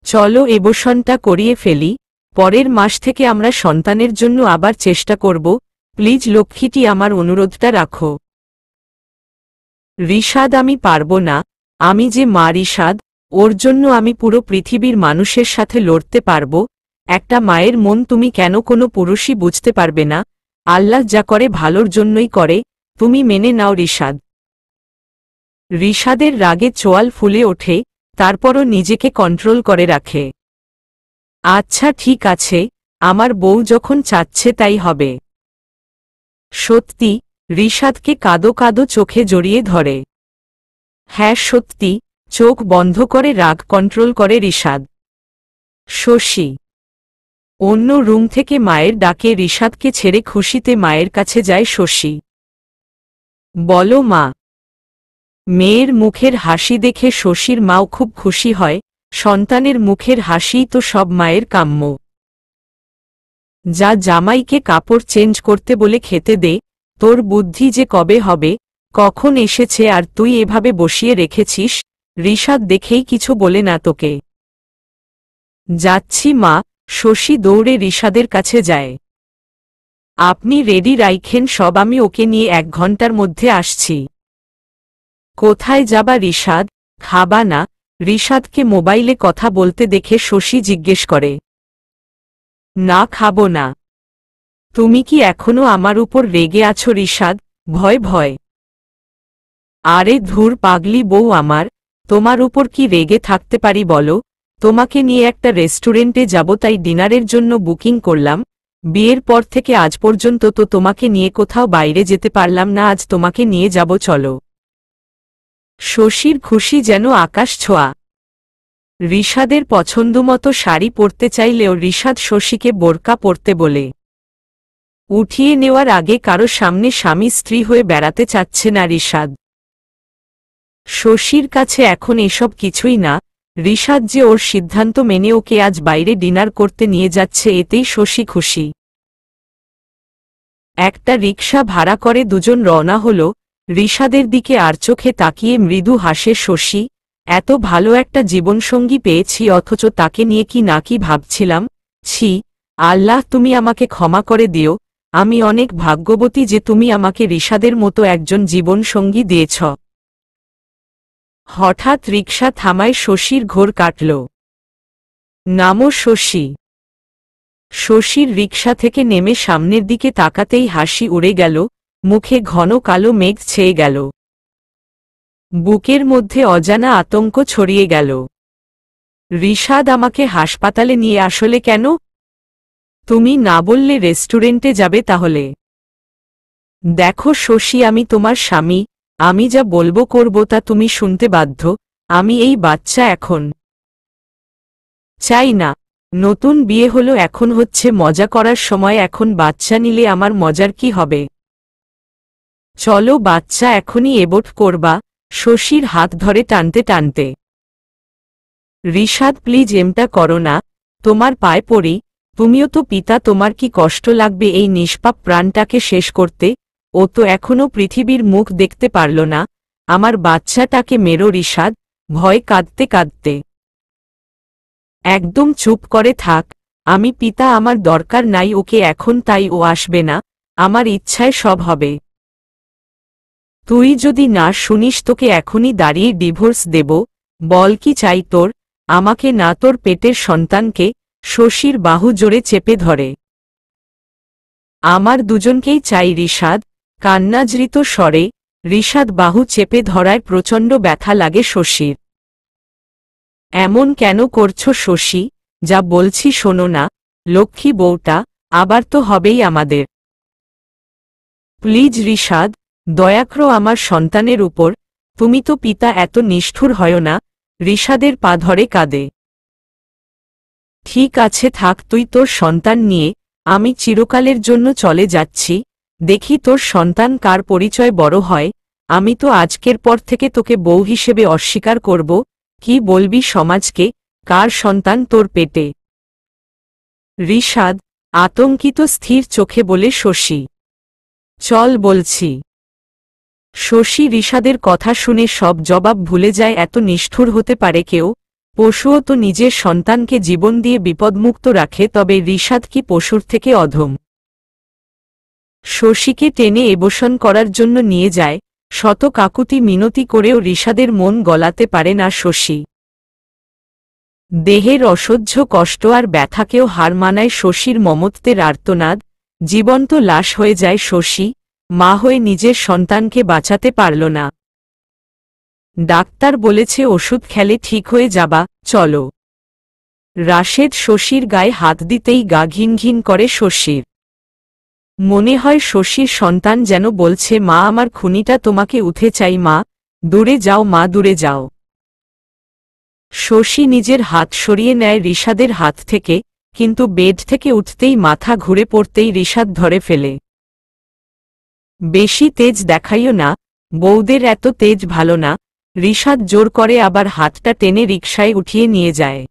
চলো এবসনটা করিয়ে ফেলি, পরের মাস থেকে আমরা সন্তানের জন্য আবার চেষ্টা করব, প্লিজ লক্ষ্মীটি, আমার অনুরোধটা রাখো। রিশাদ আমি পারব না, আমি যে মা রিশাদ, ওর জন্য আমি পুরো পৃথিবীর মানুষের সাথে লড়তে পারব। একটা মায়ের মন তুমি কেন কোনো পুরুষই বুঝতে পারবে না? আল্লাহ যা করে ভালোর জন্যই করে, তুমি মেনে নাও রিশাদ। রিশাদের রাগে চোয়াল ফুলে ওঠে, তারপরও নিজেকে কন্ট্রোল করে রাখে। আচ্ছা ঠিক আছে, আমার বউ যখন চাচ্ছে তাই হবে। সত্যি? রিশাদকে কাঁদো কাঁদো চোখে জড়িয়ে ধরে। হ্যাঁ সত্যি, চোখ বন্ধ করে রাগ কন্ট্রোল করে রিশাদ। শশী অন্য রুম থেকে মায়ের ডাকে রিশাদকে ছেড়ে খুশিতে মায়ের কাছে যায় শশী। বলো মা। মেয়ের মুখের হাসি দেখে শশীর মাও খুব খুশি হয়, সন্তানের মুখের হাসিই তো সব মায়ের কাম্য। যা জামাইকে কাপড় চেঞ্জ করতে বলে খেতে দে, তোর বুদ্ধি যে কবে হবে, কখন এসেছে আর তুই এভাবে বসিয়ে রেখেছিস? রিশাদ দেখেই কিছু বলে না তোকে। যাচ্ছি মা। শশী দৌড়ে রিশাদের কাছে যায়। আপনি রেডি রাইখেন সব, আমি ওকে নিয়ে 1 ঘন্টার মধ্যে আসছি। কোথায় যাবা রিশাদ? খাবা না? রিশাদকে মোবাইলে কথা বলতে দেখে শশী জিজ্ঞেস করে। না খাবো না। তুমি কি এখনো আমার উপর রেগে আছো রিশাদ? ভয় ভয় আরে ধুর পাগলি বউ আমার, তোমার উপর কি রেগে থাকতে পারি বলো। তোমাকে নিয়ে একটা রেস্টুরেন্টে যাব তাই ডিনারের জন্য বুকিং করলাম। বিয়ের পর থেকে আজ পর্যন্ত তো তোমাকে নিয়ে কোথাও বাইরে যেতে পারলাম না, আজ তোমাকে নিয়ে যাব চলো। শশীর খুশি যেন আকাশ ছোঁয়া। রিশাদের পছন্দমতো শাড়ি পরতে চাইলেও রিশাদ শশীকে বোরকা পরতে বলে উঠিয়ে নেওয়ার আগে কারো সামনে স্বামী স্ত্রী হয়ে বেড়াতে চাচ্ছে না রিশাদ। শশীর কাছে এখন এসব কিছুই না, রিশাদ যে ওর সিদ্ধান্ত মেনে ওকে আজ বাইরে ডিনার করতে নিয়ে যাচ্ছে এতেই শশী খুশি। একটা রিকশা ভাড়া করে দুজন রওনা হল। রিশাদের দিকে আর চোখে তাকিয়ে মৃদু হাসে শশী, এত ভালো একটা জীবনসঙ্গী পেয়েছি অথচ তাকে নিয়ে কি না কি ভাবছিলাম। ছি, আল্লাহ তুমি আমাকে ক্ষমা করে দিও, আমি অনেক ভাগ্যবতী যে তুমি আমাকে রিশাদের মতো একজন জীবনসঙ্গী দিয়েছ। হঠাৎ রিকশা থামায় শশীর ঘোর কাটল। নামো শশী। শশীর রিকশা থেকে নেমে সামনের দিকে তাকাতেই হাসি উড়ে গেল, মুখে ঘন কালো মেঘ ছেয়ে গেল। বুকের মধ্যে অজানা আতঙ্ক ছড়িয়ে গেল। রিশাদ আমাকে হাসপাতালে নিয়ে আসলে কেন? তুমি না বললে রেস্টুরেন্টে যাবে তাহলে? দেখো শশী, আমি তোমার স্বামী, আমি যা বলবো করব তা তুমি শুনতে বাধ্য। আমি এই বাচ্চা এখন চাই না। নতুন বিয়ে হলো, এখন হচ্ছে মজা করার সময়, এখন বাচ্চা নিলে আমার মজার কি হবে? চলো বাচ্চা এখনই এবট করবা। শশীর হাত ধরে টানতে টানতে। রিশাদ প্লিজ এমটা করো না, তোমার পায়ে পড়ি, তুমিও তো পিতা, তোমার কি কষ্ট লাগবে এই নিষ্পাপ প্রাণটাকে শেষ করতে? ও তো এখনো পৃথিবীর মুখ দেখতে পারল না, আমার বাচ্চাটাকে মেরো রিশাদ, ভয় কাঁদতে কাঁদতে। একদম চুপ করে থাক, আমি পিতা, আমার দরকার নাই ওকে এখন, তাই ও আসবে না, আমার ইচ্ছায় সব হবে। তুই যদি না শুনিস তোকে এখনই দাঁড়িয়ে ডিভোর্স দেব। বল কি চাই তোর, আমাকে না তোর পেটের সন্তানকে? শশীর বাহু জোরে চেপে ধরে। আমার দুজনকেই চাই রিশাদ, কান্নাজৃত স্বরে। রিশাদ বাহু চেপে ধরায় প্রচণ্ড ব্যথা লাগে শশীর। এমন কেন করছো শশী? যা বলছি শোনো না, লক্ষ্মী বউটা, আবার তো হবেই আমাদের। প্লিজ রিশাদ, দয়া করো আমার সন্তানের উপর, তুমি তো পিতা, এত নিষ্ঠুর হয় না। রিশাদের পা ধরে কাঁদে। ঠিক আছে থাক তুই তোর সন্তান নিয়ে, আমি চিরকালের জন্য চলে যাচ্ছি, দেখি তোর সন্তান কার পরিচয় বড় হয়। আমি তো আজকের পর থেকে তোকে বউ হিসেবে অস্বীকার করব। কি বলবি সমাজকে, কার সন্তান তোর পেটে? রিশাদ আতঙ্কিত স্থির চোখে বলে শশী। চল বলছি। শশী রিশাদের কথা শুনে সব জবাব ভুলে যায়। এত নিষ্ঠুর হতে পারে কেউ? পশুও তো নিজের সন্তানকে জীবন দিয়ে বিপদমুক্ত রাখে, তবে রিশাদ কি পশুর থেকে অধম? শশীকে টেনে এবসন করার জন্য নিয়ে যায়, শত কাকুতি মিনতি করেও রিশাদের মন গলাতে পারে না শশী। দেহের অসহ্য কষ্ট আর ব্যথাকেও হার মানায় শশীর মমত্বের আর্তনাদ। জীবন্ত লাশ হয়ে যায় শশী, মা হয়ে নিজের সন্তানকে বাঁচাতে পারল না। ডাক্তার বলেছে ওষুধ খেলে ঠিক হয়ে যাবা, চলো। রাশেদ শশীর গায়ে হাত দিতেই গা ঘিন ঘিন করে শশীর। মনে হয় শশীর সন্তান যেন বলছে, মা আমার খুনিটা তোমাকে উঠে চাই মা, দূরে যাও মা, দূরে যাও। শশী নিজের হাত সরিয়ে নেয় রিশাদের হাত থেকে, কিন্তু বেড থেকে উঠতেই মাথা ঘুরে পড়তেই রিশাদ ধরে ফেলে। বেশি তেজ দেখাইও না, বউদের এত তেজ ভালো না। রিশাদ জোর করে আবার হাতটা টেনে রিকশায় উঠিয়ে নিয়ে যায়।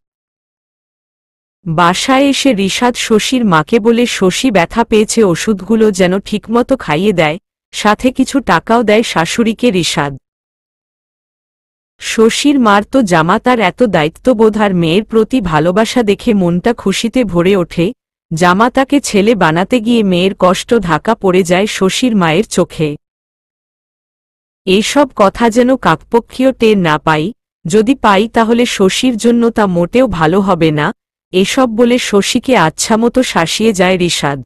বাসায় এসে রিশাদ শশীর মাকে বলে শশী ব্যথা পেয়েছে, ওষুধগুলো যেন ঠিকমতো খাইয়ে দেয়, সাথে কিছু টাকাও দেয় শাশুড়িকে রিশাদ। শশীর মার তো জামাতার এত দায়িত্ববোধ আর মেয়ের প্রতি ভালোবাসা দেখে মনটা খুশিতে ভরে ওঠে। জামাতাকে ছেলে বানাতে গিয়ে মেয়ের কষ্ট ঢাকা পড়ে যায় শশীর মায়ের চোখে। এইসব কথা যেন কাকপক্ষীয় টের না পাই, যদি পাই তাহলে শশীর জন্য তা মোটেও ভালো হবে না। এসব বলে শশীকে আচ্ছামতো শাসিয়ে যায় রিশাদ।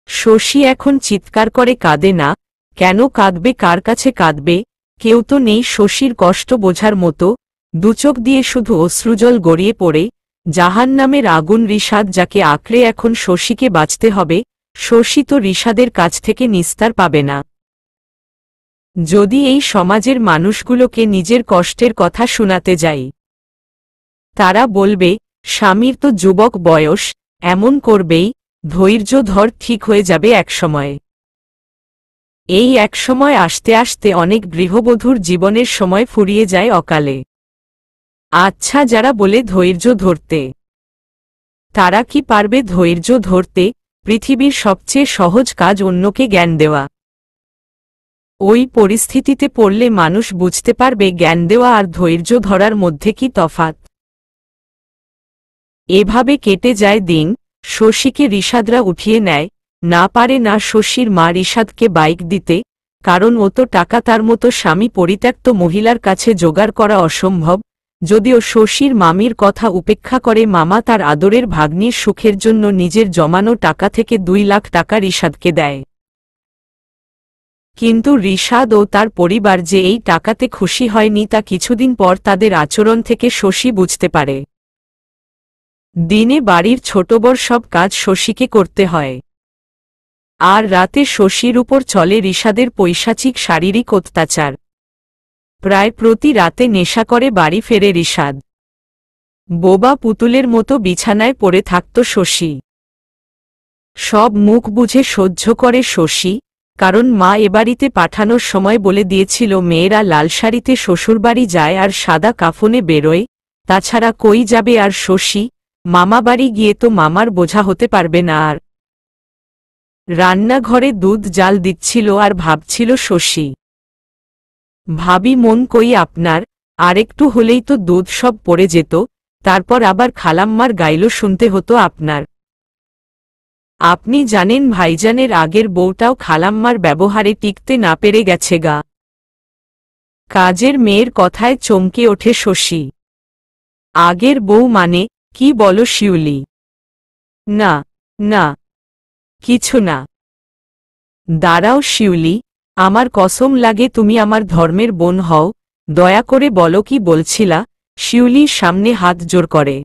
শশী এখন চিৎকার করে কাঁদে না, কেন কাঁদবে, কার কাছে কাঁদবে? কেউ তো নেই শশীর কষ্ট বোঝার মতো। দুচোখ দিয়ে শুধু অশ্রুজল গড়িয়ে পড়ে। জাহান্নামের আগুন রিশাদ যাকে আঁকড়ে এখন শশীকে বাঁচতে হবে, শশী তো রিশাদের কাছ থেকে নিস্তার পাবে না। যদি এই সমাজের মানুষগুলোকে নিজের কষ্টের কথা শোনাতে যাই, তারা বলবে স্বামীর তো যুবক বয়স, এমন করবেই, ধৈর্য ধর, ঠিক হয়ে যাবে একসময়। এই একসময় আসতে আসতে অনেক গৃহবধূর জীবনের সময় ফুরিয়ে যায় অকালে। আচ্ছা, যারা বলে ধৈর্য ধরতে, তারা কি পারবে ধৈর্য ধরতে? পৃথিবীর সবচেয়ে সহজ কাজ অন্যকে জ্ঞান দেওয়া। ওই পরিস্থিতিতে পড়লে মানুষ বুঝতে পারবে জ্ঞান দেওয়া আর ধৈর্য ধরার মধ্যে কি তফাৎ। এভাবে কেটে যায় দিন। শশীকে রিশাদরা উঠিয়ে নেয়। না পারে না শশীর মা রিশাদকে বাইক দিতে, কারণ অত টাকা তার মতো স্বামী পরিত্যক্ত মহিলার কাছে জোগাড় করা অসম্ভব। যদিও শশীর মামির কথা উপেক্ষা করে মামা তার আদরের ভাগ্নির সুখের জন্য নিজের জমানো টাকা থেকে 2 লাখ টাকা রিশাদকে দেয়। কিন্তু রিশাদ ও তার পরিবার যে এই টাকাতে খুশি হয়নি তা কিছুদিন পর তাদের আচরণ থেকে শশী বুঝতে পারে। দিনে বাড়ির ছোটবড় সব কাজ শশীকে করতে হয়, আর রাতে শশীর উপর চলে রিশাদের পৈশাচিক শারীরিক অত্যাচার। প্রায় প্রতি রাতে নেশা করে বাড়ি ফেরে রিশাদ। বোবা পুতুলের মতো বিছানায় পড়ে থাকত শশী। সব মুখ বুঝে সহ্য করে শশী, কারণ মা এবাড়িতে পাঠানোর সময় বলে দিয়েছিল মেয়েরা লাল শাড়িতে শ্বশুরবাড়ি যায় আর সাদা কাফনে বেরোয়, তাছাড়া কই যাবে আর শশী? মামাবাড়ি গিয়ে তো মামার বোঝা হতে পারবে না আর। রান্নাঘরে দুধ জাল দিচ্ছিল আর ভাবছিল শশী, ভাবি মন কই আপনার, আরেকটু হলেই তো দুধ সব পড়ে যেত, তারপর আবার খালাম্মার গাইলো শুনতে হতো আপনার। আপনি জানেন ভাইজানের আগের বউটাও খালাম্মার ব্যবহারে টিকতে না পেরে গেছে গা। কাজের মেয়ের কথায় চমকে ওঠে শশী। আগের বউ মানে কি বলো শিউলি? না না, কিছু না। দাঁড়াও শিউলি, আমার কসম লাগে তুমি আমার ধর্মের বোন হও, দয়া করে বলো কি বলছিলা? শিউলির সামনে হাত জোর করে।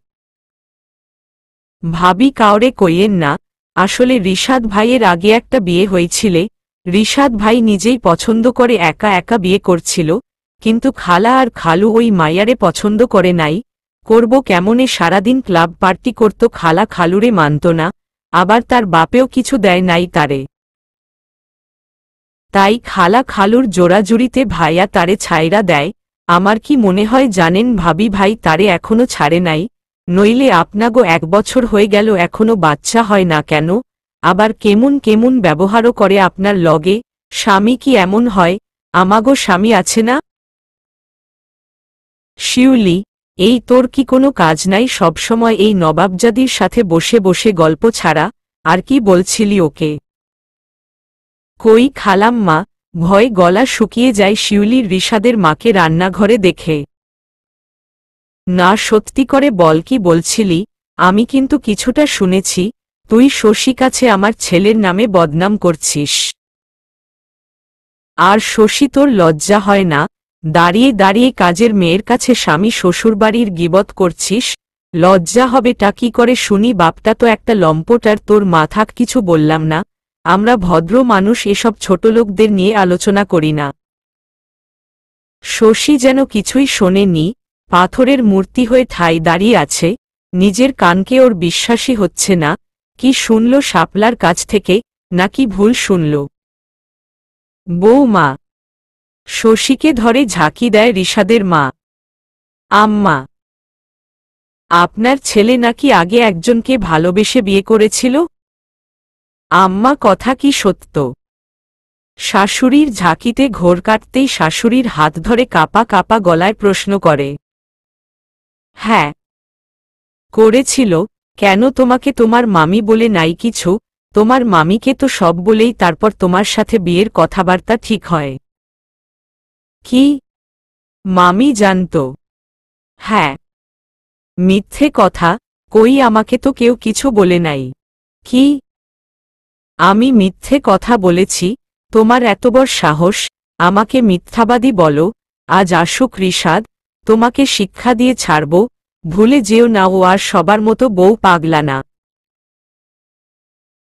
ভাবি কাউরে কইয়েন না, আসলে রিশাদ ভাইয়ের আগে একটা বিয়ে হয়েছিলে, রিশাদ ভাই নিজেই পছন্দ করে একা একা বিয়ে করছিল, কিন্তু খালা আর খালু ওই মাইয়ারে পছন্দ করে নাই। করব কেমনে, সারাদিন ক্লাব পার্টি করত, খালা খালুরে মানত না, আবার তার বাপেও কিছু দেয় নাই তারে। তাই খালা খালুর জোড়াজুড়িতে ভাইয়া তারে ছাইরা দেয়। আমার কি মনে হয় জানেন ভাবি, ভাই তারে এখনো ছাড়ে নাই, নইলে আপনাগো 1 বছর হয়ে গেল এখনো বাচ্চা হয় না কেন? আবার কেমন কেমন ব্যবহারও করে আপনার লগে। স্বামী কি এমন হয়? আমাগো স্বামী আছে না? শিউলি, এই তোর কি কোনো কাজ নাই সবসময় এই নবাবজাদির সাথে বসে বসে গল্প ছাড়া? আর কি বলছিলি ওকে? কই খালাম্মা? ভয় গলা শুকিয়ে যায় শিউলির রিশাদের মাকে রান্নাঘরে দেখে। না সত্যি করে বল, কি বলছিলি? আমি কিন্তু কিছুটা শুনেছি, তুই শশী কাছে আমার ছেলের নামে বদনাম করছিস। আর শশী, তোর লজ্জা হয় না? দাঁড়িয়ে দাঁড়িয়ে কাজের মেয়ের কাছে স্বামী শ্বশুরবাড়ির গিবত করছিস? লজ্জা হবেটা কি করে শুনি? বাপটা তো একটা লম্পট, আর তোর মা থাক কিছু বললাম না, আমরা ভদ্র মানুষ এসব ছোটলোকদের নিয়ে আলোচনা করি না। শশী যেন কিছুই শোনেনি, পাথরের মূর্তি হয়ে ঠাই দাঁড়িয়ে আছে। নিজের কানকে ওর বিশ্বাসই হচ্ছে না। কি শুনল শাপলার কাছ থেকে, নাকি ভুল শুনল? বৌমা! শশীকে ধরে ঝাঁকি দেয় রিশাদের মা। আম্মা, আপনার ছেলে নাকি আগে একজনকে ভালোবেসে বিয়ে করেছিল? আম্মা, কথা কি সত্য? শাশুড়ির ঝাঁকিতে ঘোর কাটতেই শাশুড়ির হাত ধরে কাপা কাপা গলায় প্রশ্ন করে। হ্যাঁ, করেছিল। কেন, তোমাকে তোমার মামি বলে নাই কিছু? তোমার মামিকে তো সব বলেই তারপর তোমার সাথে বিয়ের কথাবার্তা ঠিক হয়। কি? মামি জানত? হ্যাঁ। মিথ্যে কথা, কই আমাকে তো কেউ কিছু বলে নাই। কি? আমি মিথ্যে কথা বলেছি? তোমার এত বড় সাহস, আমাকে মিথ্যাবাদী বলো। আজ আসুক ঋষাদ, তোমাকে শিক্ষা দিয়ে ছাড়ব। ভুলে যেও না ও আর সবার মতো বউ পাগলা না।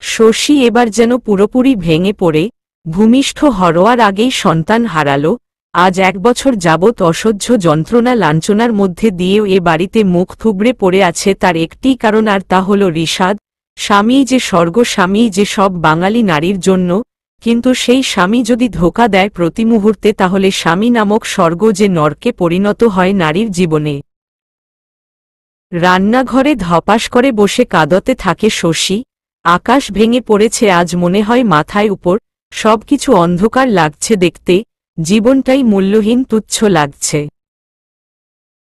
শশী এবার যেন পুরোপুরি ভেঙে পড়ে ভূমিষ্ঠ হওয়ার আগেই সন্তান হারালো। আজ 1 বছর যাবৎ অসহ্য যন্ত্রণা লাঞ্ছনার মধ্যে দিয়েও এ বাড়িতে মুখ থুবড়ে পড়ে আছে তার একটিই কারণ, আর তা হল ঋষাদ। স্বামী যে স্বর্গ, স্বামী যে সব বাঙালি নারীর জন্য, কিন্তু সেই স্বামী যদি ধোঁকা দেয় প্রতি মুহূর্তে, তাহলে স্বামী নামক স্বর্গ যে নরকে পরিণত হয় নারীর জীবনে। রান্নাঘরে ধপাস করে বসে কাঁদতে থাকে শশী। আকাশ ভেঙে পড়েছে আজ, মনে হয় মাথায় উপর। সবকিছু অন্ধকার লাগছে দেখতে, জীবনটাই মূল্যহীন তুচ্ছ লাগছে।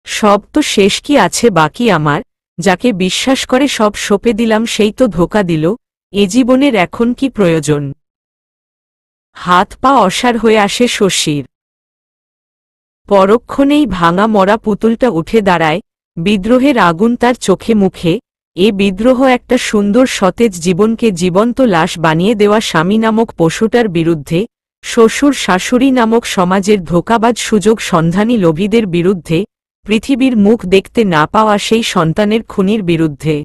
সব তো শেষ, কি আছে বাকি আমার? যাকে বিশ্বাস করে সব সঁপে দিলাম সেই তো ধোঁকা দিল। এ জীবনের এখন কি প্রয়োজন? হাত পা অসাড় হয়ে আসে শশীর। পরক্ষণেই ভাঙা মরা পুতুলটা উঠে দাঁড়ায়, বিদ্রোহের আগুন তার চোখে মুখে। এ বিদ্রোহ একটা সুন্দর সতেজ জীবনকে জীবন্ত লাশ বানিয়ে দেওয়া স্বামী নামক পশুটার বিরুদ্ধে, শ্বশুর শাশুড়ি নামক সমাজের ধোঁকাবাজ সুযোগ সন্ধানী লোভীদের বিরুদ্ধে, পৃথিবীর মুখ দেখতে না পাওয়া সেই সন্তানের খুনির বিরুদ্ধে।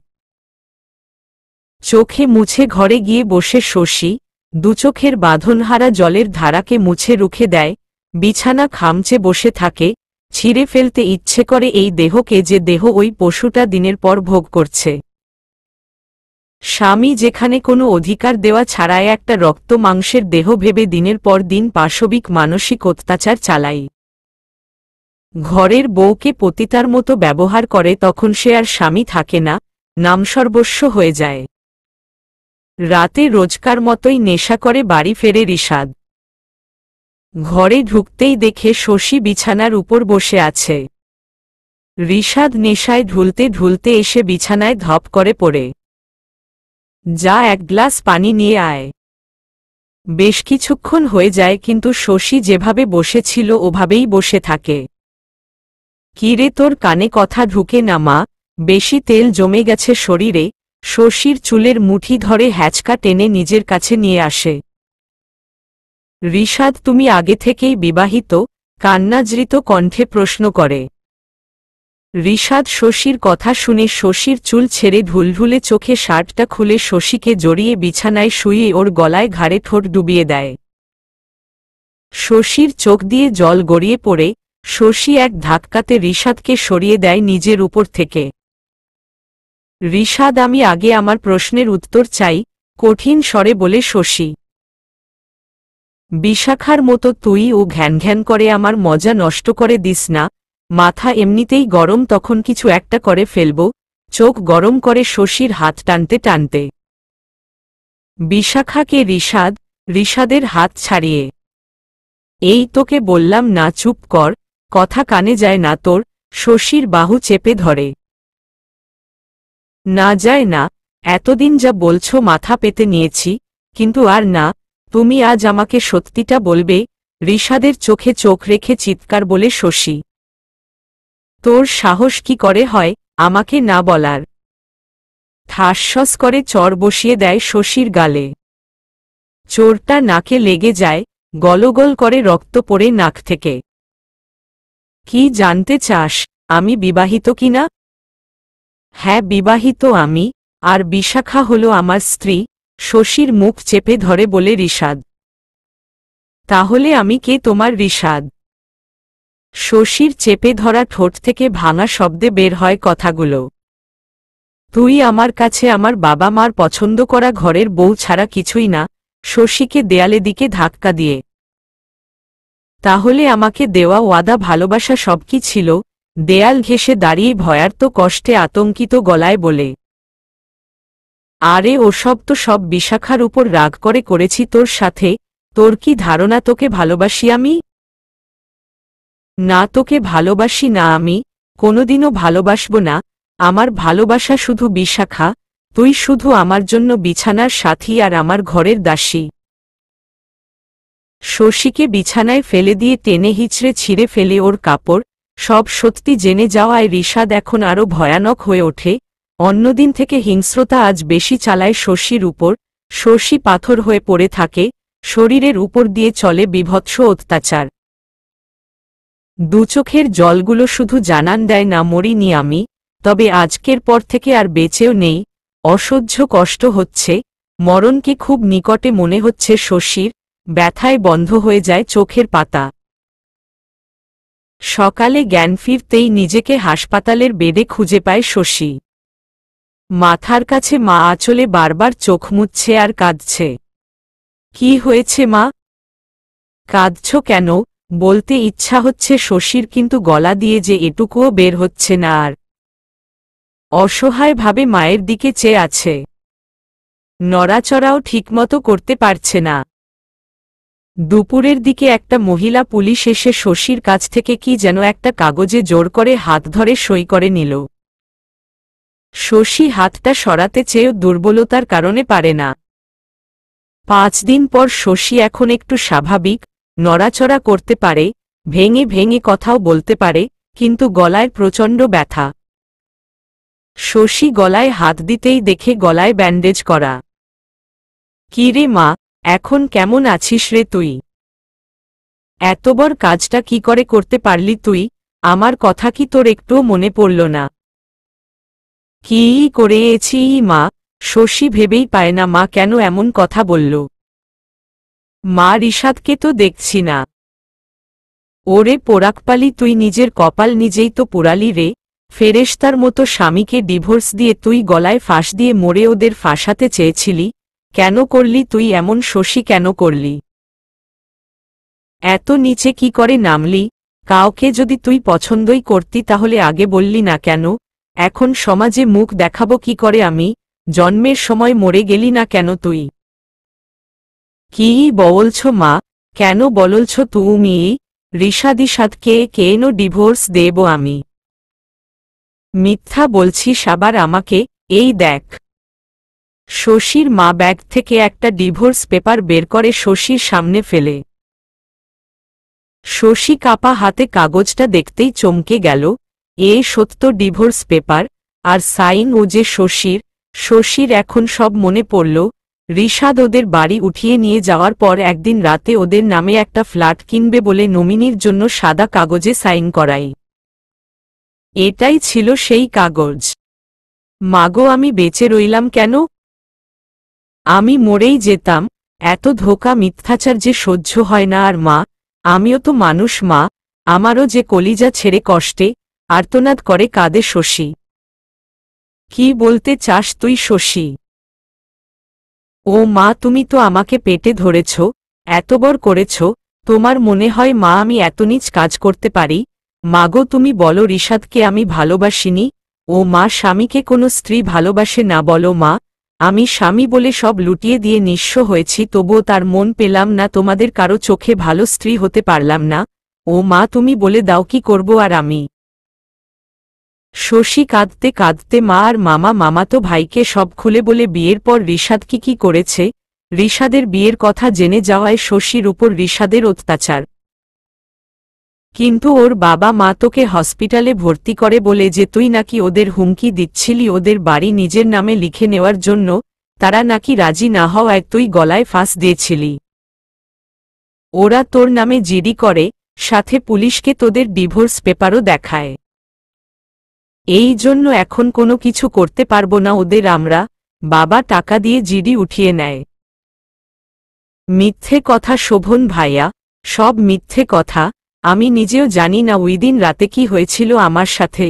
চোখে মুছে ঘরে গিয়ে বসে শশী দুচোখের বাঁধনহারা জলের ধারাকে মুছে রুখে দেয়, বিছানা খামচে বসে থাকে। ছিঁড়ে ফেলতে ইচ্ছে করে এই দেহকে, যে দেহ ওই পশুটা দিনের পর ভোগ করছে। স্বামী যেখানে কোনো অধিকার দেওয়া ছাড়াই একটা রক্ত মাংসের দেহ ভেবে দিনের পর দিন পাশবিক মানসিক অত্যাচার চালাই। ঘরের বউকে পতিতার মতো ব্যবহার করে, তখন সে আর স্বামী থাকে না, নামসর্বস্ব হয়ে যায়। রাতে রোজকার মতোই নেশা করে বাড়ি ফেরে ঋষাদ। ঘরে ঢুকতেই দেখে শশী বিছানার উপর বসে আছে। ঋষাদ নেশায় ঢুলতে ঢুলতে এসে বিছানায় ধপ করে পড়ে। যা, 1 গ্লাস পানি নিয়ে আয়। বেশ কিছুক্ষণ হয়ে যায়, কিন্তু শশী যেভাবে বসেছিল ওভাবেই বসে থাকে। কি রে, তোর কানে কথা ঢুকে না মা? বেশি তেল জমে গেছে শরীরে। শশীর চুলের মুঠি ধরে হ্যাচকা টেনে নিজের কাছে নিয়ে আসে। ঋষাদ, তুমি আগে থেকেই বিবাহিত? কান্নাজৃত কণ্ঠে প্রশ্ন করে। ঋষাদ শশীর কথা শুনে শশীর চুল ছেড়ে ঢুলঢুলে চোখে শার্টটা খুলে শশীকে জড়িয়ে বিছানায় শুইয়ে ওর গলায় ঘাড়ে ঠোঁট ডুবিয়ে দেয়। শশীর চোখ দিয়ে জল গড়িয়ে পড়ে। শশী এক ধাক্কাতে ঋষাদকে সরিয়ে দেয় নিজের উপর থেকে। ঋষাদ, আমি আগে আমার প্রশ্নের উত্তর চাই, কঠিন স্বরে বলে শশী। বিশাখার মতো তুই ও ঘ্যান ঘ্যান করে আমার মজা নষ্ট করে দিস না। মাথা এমনিতেই গরম, তখন কিছু একটা করে ফেলব। চোখ গরম করে শশীর হাত টানতে টানতে। বিশাখাকে ঋষাদ, ঋষাদের হাত ছাড়িয়ে। এই তোকে বললাম না, চুপ কর, কথা কানে যায় না তোর। শশীর বাহু চেপে ধরে। না, যায় না। এতদিন যা বলছো মাথা পেতে নিয়েছি, কিন্তু আর না। তুমি আজ আমাকে সত্যিটা বলবে? ঋষাদের চোখে চোখ রেখে চিৎকার বলে শশী। তোর সাহস কি করে হয় আমাকে না বলার? ঠাসঠস করে চর বসিয়ে দেয় শশীর গালে। চোরটা নাকে লেগে যায়, গলগল করে রক্ত পড়ে নাক থেকে। কি জানতে চাস, আমি বিবাহিত কিনা? হ্যাঁ, বিবাহিত আমি, আর বিশাখা হলো আমার স্ত্রী। শশীর মুখ চেপে ধরে বলে ঋষাদ। তাহলে আমি কে তোমার ঋষাদ? শশীর চেপে ধরা ঠোঁট থেকে ভাঙা শব্দে বের হয় কথাগুলো। তুই আমার কাছে আমার বাবা মার পছন্দ করা ঘরের বউ ছাড়া কিছুই না। শশীকে দেয়ালে দিকে ধাক্কা দিয়ে। তাহলে আমাকে দেওয়া ওয়াদা ভালোবাসা সব কি ছিল? দেয়াল ঘেঁষে দাঁড়িয়ে ভয়ার্ত কষ্টে আতঙ্কিত গলায় বলে। আরে ওসব তো সব বিশাখার উপর রাগ করে করেছি তোর সাথে। তোর কি ধারণা তোকে ভালোবাসি আমি? না, তোকে ভালোবাসি না আমি, কোনোদিনও ভালোবাসব না। আমার ভালোবাসা শুধু বিশাখা। তুই শুধু আমার জন্য বিছানার সাথী আর আমার ঘরের দাসী। শশীকে বিছানায় ফেলে দিয়ে টেনে হিচড়ে ছিঁড়ে ফেলে ওর কাপড়। সব সত্যি জেনে যাওয়ায় ঋষাদ এখন আরও ভয়ানক হয়ে ওঠে। অন্যদিন থেকে হিংস্রতা আজ বেশি চালায় শশীর উপর। শশী পাথর হয়ে পড়ে থাকে। শরীরের উপর দিয়ে চলে বীভৎস অত্যাচার। দুচোখের জলগুলো শুধু জানান দেয় না মরিনি আমি, তবে আজকের পর থেকে আর বেঁচেও নেই, অসহ্য কষ্ট হচ্ছে, মরণকে খুব নিকটে মনে হচ্ছে শশীর, ব্যথায় বন্ধ হয়ে যায় চোখের পাতা। সকালে জ্ঞান ফিরতেই নিজেকে হাসপাতালের বেডে খুঁজে পায় শশী। মাথার কাছে মা আঁচলে বারবার চোখ মুছছে আর কাঁদছে। কি হয়েছে মা? কাঁদছ কেন? বলতে ইচ্ছা হচ্ছে শশীর, কিন্তু গলা দিয়ে যে এটুকুও বের হচ্ছে না আর। অসহায়ভাবে মায়ের দিকে চেয়ে আছে, নড়াচড়াও ঠিকমতো করতে পারছে না। দুপুরের দিকে একটা মহিলা পুলিশ এসে শশীর কাছ থেকে কি যেন একটা কাগজে জোর করে হাত ধরে সই করে নিল। শশী হাতটা সরাতে চেয়েও দুর্বলতার কারণে পারে না। 5 দিন পর শশী এখন একটু স্বাভাবিক, নড়াচড়া করতে পারে, ভেঙে ভেঙে কথাও বলতে পারে, কিন্তু গলায় প্রচণ্ড ব্যথা। শশী গলায় হাত দিতেই দেখে গলায় ব্যান্ডেজ করা। কি রে মা, এখন কেমন আছিস রে তুই? এত বড় কাজটা কি করে করতে পারলি তুই? আমার কথা কি তোর একটুও মনে পড়ল না? কি করেছি মা? শশী ভেবেই পায় না মা কেন এমন কথা বলল। মা, রিশাদকে তো দেখছি না। ওরে পোড়াকপালি, তুই নিজের কপাল নিজেই তো পোড়ালি রে। ফেরেশতার মতো স্বামীকে ডিভোর্স দিয়ে তুই গলায় ফাঁস দিয়ে মরে ওদের ফাঁসাতে চেয়েছিলি, কেন করলি তুই এমন শশী, কেন করলি? এত নিচে কি করে নামলি? কাউকে যদি তুই পছন্দই করতি তাহলে আগে বললি না কেন? এখন সমাজে মুখ দেখাবো কি করে আমি? জন্মের সময় মরে গেলি না কেন তুই? কি বলছ মা? কেন বলছ তুমি? রিশাদকে কেন ডিভোর্স দেব আমি? মিথ্যা বলছিস আবার আমাকে? এই দেখ। শশীর মা ব্যাগ থেকে একটা ডিভোর্স পেপার বের করে শশীর সামনে ফেলে। শশী কাপা হাতে কাগজটা দেখতেই চমকে গেল। সত্য ডিভোর্স পেপার, আর সাইন ও যে শশীর। শশীর এখন সব মনে পড়ল। রিশাদ ওদের বাড়ি উঠিয়ে নিয়ে যাওয়ার পর একদিন রাতে ওদের নামে একটা ফ্ল্যাট কিনবে বলে নমিনির জন্য সাদা কাগজে সাইন করাই। এটাই ছিল সেই কাগজ। মাগো, আমি বেঁচে রইলাম কেন? আমি মরেই যেতাম। এত ধোঁকা মিথ্যাচার যে সহ্য হয় না আর মা, আমিও তো মানুষ মা, আমারও যে কলিজা ছেড়ে কষ্টে আর্তনাদ করে কাঁদে শশী। কি বলতে চাস তুই শশী? ও মা, তুমি তো আমাকে পেটে ধরেছ, এত বড় করেছ, তোমার মনে হয় মা আমি এত নীচ কাজ করতে পারি? মাগো, তুমি বলো রিশাদকে আমি ভালোবাসিনি? ও মা, স্বামীকে কোনো স্ত্রী ভালোবাসে না বলো মা? আমি স্বামী বলে সব লুটিয়ে দিয়ে নিঃস্ব হয়েছি, তবুও তার মন পেলাম না, তোমাদের কারো চোখে ভালো স্ত্রী হতে পারলাম না। ও মা, তুমি বলে দাও কি করব আর আমি? শশী কাঁদতে কাঁদতে মা আর মামাতো ভাইকে সব খুলে বলে বিয়ের পর রিশাদ কি করেছে, রিশাদের বিয়ের কথা জেনে যাওয়ায় শশীর উপর রিশাদের অত্যাচার। কিন্তু ওর বাবা মা তোকে হসপিটালে ভর্তি করে বলে যে তুই নাকি ওদের হুমকি দিচ্ছিলি ওদের বাড়ি নিজের নামে লিখে নেওয়ার জন্য, তারা নাকি রাজি না হওয়ায় তুই গলায় ফাঁস দিয়েছিলি। ওরা তোর নামে জিডি করে, সাথে পুলিশকে তোদের ডিভোর্স পেপারও দেখায়। এই জন্য এখন কোনো কিছু করতে পারবো না ওদের আমরা। বাবা টাকা দিয়ে জিডি উঠিয়ে নেয়। মিথ্যে কথা শোভন ভাইয়া, সব মিথ্যে কথা। আমি নিজেও জানি না ওই দিন রাতে কি হয়েছিল আমার সাথে।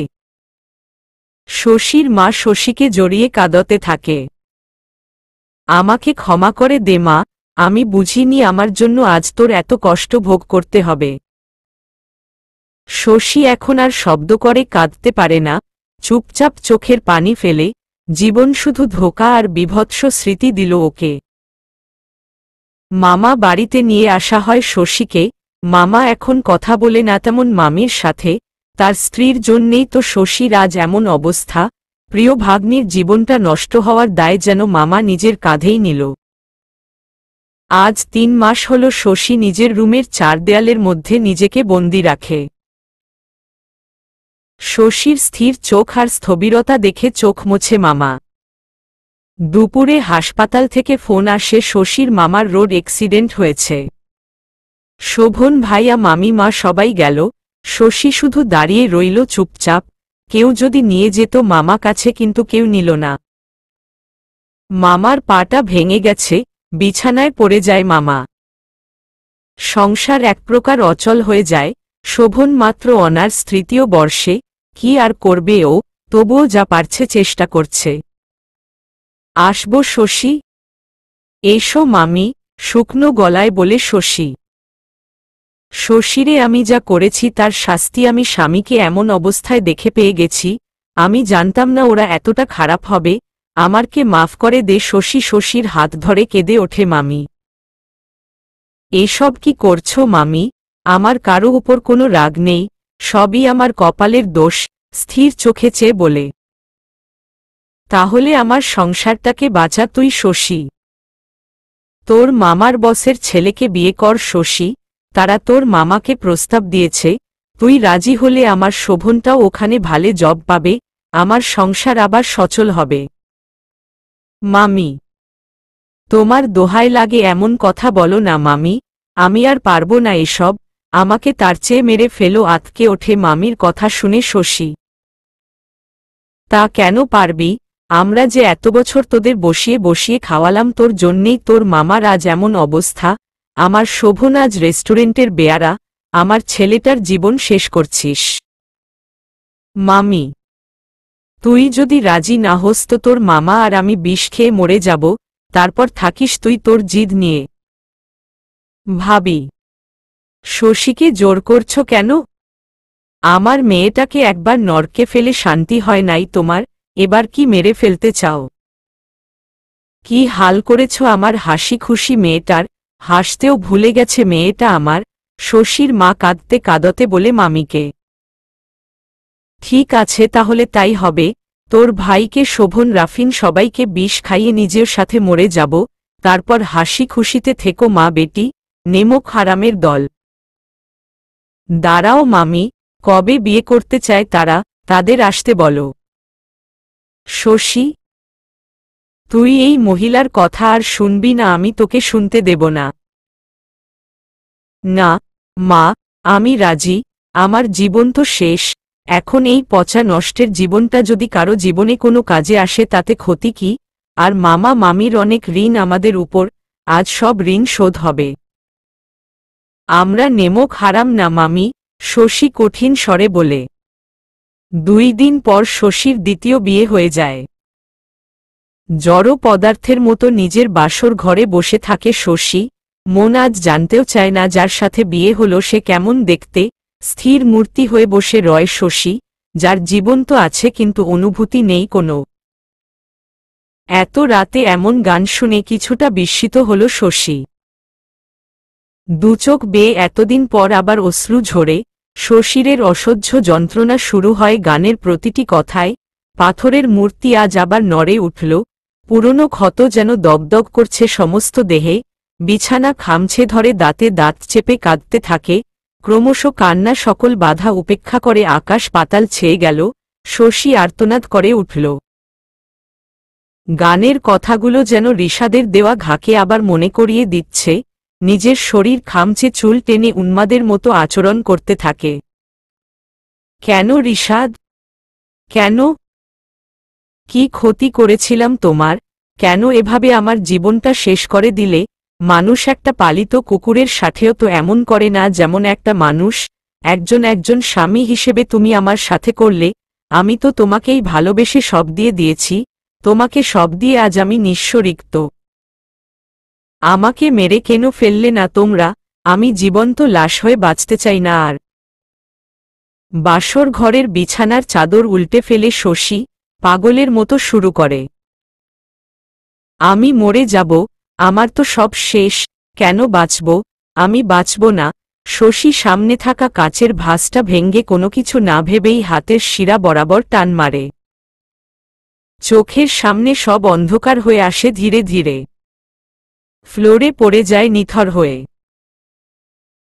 শশীর মা শশীকে জড়িয়ে কাঁদতে থাকে। আমাকে ক্ষমা করে দে মা, আমি বুঝিনি আমার জন্য আজ তোর এত কষ্ট ভোগ করতে হবে। শশী এখন আর শব্দ করে কাঁদতে পারে না, চুপচাপ চোখের পানি ফেলে। জীবন শুধু ধোঁকা আর বিভৎস স্মৃতি দিল ওকে। মামা বাড়িতে নিয়ে আসা হয় শশীকে। মামা এখন কথা বলে না তেমন মামির সাথে। তার স্ত্রীর জন্যেই তো শশীর আজ এমন অবস্থা। প্রিয় ভাগ্নির জীবনটা নষ্ট হওয়ার দায় যেন মামা নিজের কাঁধেই নিল। আজ 3 মাস হল শশী নিজের রুমের 4 দেয়ালের মধ্যে নিজেকে বন্দি রাখে। শশীর স্থির চোখ আর স্থবিরতা দেখে চোখ মোছে মামা। দুপুরে হাসপাতাল থেকে ফোন আসে শশীর মামার রোড অ্যাক্সিডেন্ট হয়েছে। শোভন ভাইয়া মামিমা সবাই গেল, শশী শুধু দাঁড়িয়ে রইল চুপচাপ। কেউ যদি নিয়ে যেত মামা কাছে, কিন্তু কেউ নিল না। মামার পাটা ভেঙে গেছে, বিছানায় পড়ে যায় মামা। সংসার এক প্রকার অচল হয়ে যায়। শোভন মাত্র অনার্স তৃতীয় বর্ষে, কি আর করবে ও, তবুও যা পারছে চেষ্টা করছে। আসবো শশী? এসো মামি, শুকনো গলায় বলে শশী। শশীরে আমি যা করেছি তার শাস্তি আমি স্বামীকে এমন অবস্থায় দেখে পেয়ে গেছি। আমি জানতাম না ওরা এতটা খারাপ হবে। আমারকে মাফ করে দে শশী। শশীর হাত ধরে কেঁদে ওঠে মামি। এসব কি করছো মামি? আমার কারো উপর কোনো রাগ নেই, সবই আমার কপালের দোষ, স্থির চোখে চেয়ে বলে। তাহলে আমার সংসারটাকে বাঁচা তুই শশী। তোর মামার বসের ছেলেকে বিয়ে কর শশী। তারা তোর মামাকে প্রস্তাব দিয়েছে, তুই রাজি হলে আমার শোভনটাও ওখানে ভালো জব পাবে, আমার সংসার আবার সচল হবে। মামি, তোমার দোহাই লাগে এমন কথা বলো না মামি। আমি আর পারবো না এসব, আমাকে তার চেয়ে মেরে ফেলো। আতকে ওঠে মামির কথা শুনে শশী। তা কেন পারবি? আমরা যে এত বছর তোদের বসিয়ে বসিয়ে খাওয়ালাম, তোর জন্যেই তোর মামার আজ এমন অবস্থা। আমার শোভন আজ রেস্টুরেন্টের বেয়ারা, আমার ছেলেটার জীবন শেষ করছিস। মামি, তুই যদি রাজি না হোস তো তোর মামা আর আমি বিষ খেয়ে মরে যাব, তারপর থাকিস তুই তোর জিদ নিয়ে। ভাবি, শশীকে জোর করছ কেন? আমার মেয়েটাকে একবার নরকে ফেলে শান্তি হয় নাই তোমার, এবার কি মেরে ফেলতে চাও? কি হাল করেছ আমার হাসি খুশি মেয়েটার, হাসতেও ভুলে গেছে মেয়েটা আমার। শশীর মা কাঁদতে কাঁদতে বলে মামিকে। ঠিক আছে তাহলে তাই হবে। তোর ভাইকে শোভন রাফিন সবাইকে বিষ খাইয়ে নিজের সাথে মরে যাব, তারপর হাসি খুশিতে থেকো মা বেটি, নেমক হারামের দল। দাঁড়াও মামি, কবে বিয়ে করতে চায় তারা, তাদের আসতে বলো। শশী, তুই এই মহিলার কথা আর শুনবি না, আমি তোকে শুনতে দেব না। না মা, আমি রাজি। আমার জীবন তো শেষ, এখন এই পচা নষ্টের জীবনটা যদি কারো জীবনে কোনো কাজে আসে তাতে ক্ষতি কি? আর মামা মামির অনেক ঋণ আমাদের উপর, আজ সব ঋণ শোধ হবে। আমরা নেমক হারাম না মামি, শশী কঠিন স্বরে বলে। 2 দিন পর শশীর দ্বিতীয় বিয়ে হয়ে যায়। জড় পদার্থের মতো নিজের বাসর ঘরে বসে থাকে শশী। মন আজ জানতেও চায় না যার সাথে বিয়ে হলো সে কেমন দেখতে। স্থির মূর্তি হয়ে বসে রয় শশী, যার জীবন তো আছে কিন্তু অনুভূতি নেই কোনো। এত রাতে এমন গান শুনে কিছুটা বিস্মিত হল শশী। দুচোখ বেয়ে এতদিন পর আবার অশ্রু ঝরে। শশীরের অসহ্য যন্ত্রণা শুরু হয় গানের প্রতিটি কথায়। পাথরের মূর্তি আজ আবার নড়ে উঠল, পুরনো ক্ষত যেন দগদগ করছে সমস্ত দেহে। বিছানা খামছে ধরে দাঁতে দাঁত চেপে কাঁদতে থাকে। ক্রমশ কান্না সকল বাধা উপেক্ষা করে আকাশ পাতাল ছেয়ে গেল। শশী আর্তনাদ করে উঠল। গানের কথাগুলো যেন ঋষাদের দেওয়া ঘাকে আবার মনে করিয়ে দিচ্ছে। নিজের শরীর খামচে চুল টেনে উন্মাদের মতো আচরণ করতে থাকে। কেন ঋষাদ? কেন? কি ক্ষতি করেছিলাম তোমার? কেন এভাবে আমার জীবনটা শেষ করে দিলে? মানুষ একটা পালিত কুকুরের সাথেও তো এমন করে না যেমন একটা মানুষ। একজন স্বামী হিসেবে তুমি আমার সাথে করলে। আমি তো তোমাকেই ভালোবেসে সব দিয়ে দিয়েছি, তোমাকে সব দিয়ে আজ আমি নিঃস্ব রিক্ত। আমাকে মেরে কেন ফেললে না তোমরা? আমি জীবন্ত লাশ হয়ে বাঁচতে চাই না আর। বাসর ঘরের বিছানার চাদর উল্টে ফেলে শশী পাগলের মতো শুরু করে। আমি মরে যাব, আমার তো সব শেষ, কেন বাঁচব? আমি বাঁচব না। শশী সামনে থাকা কাচের ভাসটা ভেঙ্গে কোনো কিছু না ভেবেই হাতের শিরা বরাবর টান মারে। চোখের সামনে সব অন্ধকার হয়ে আসে ধীরে ধীরে। ফ্লোরে পড়ে যায় নিথর হয়ে।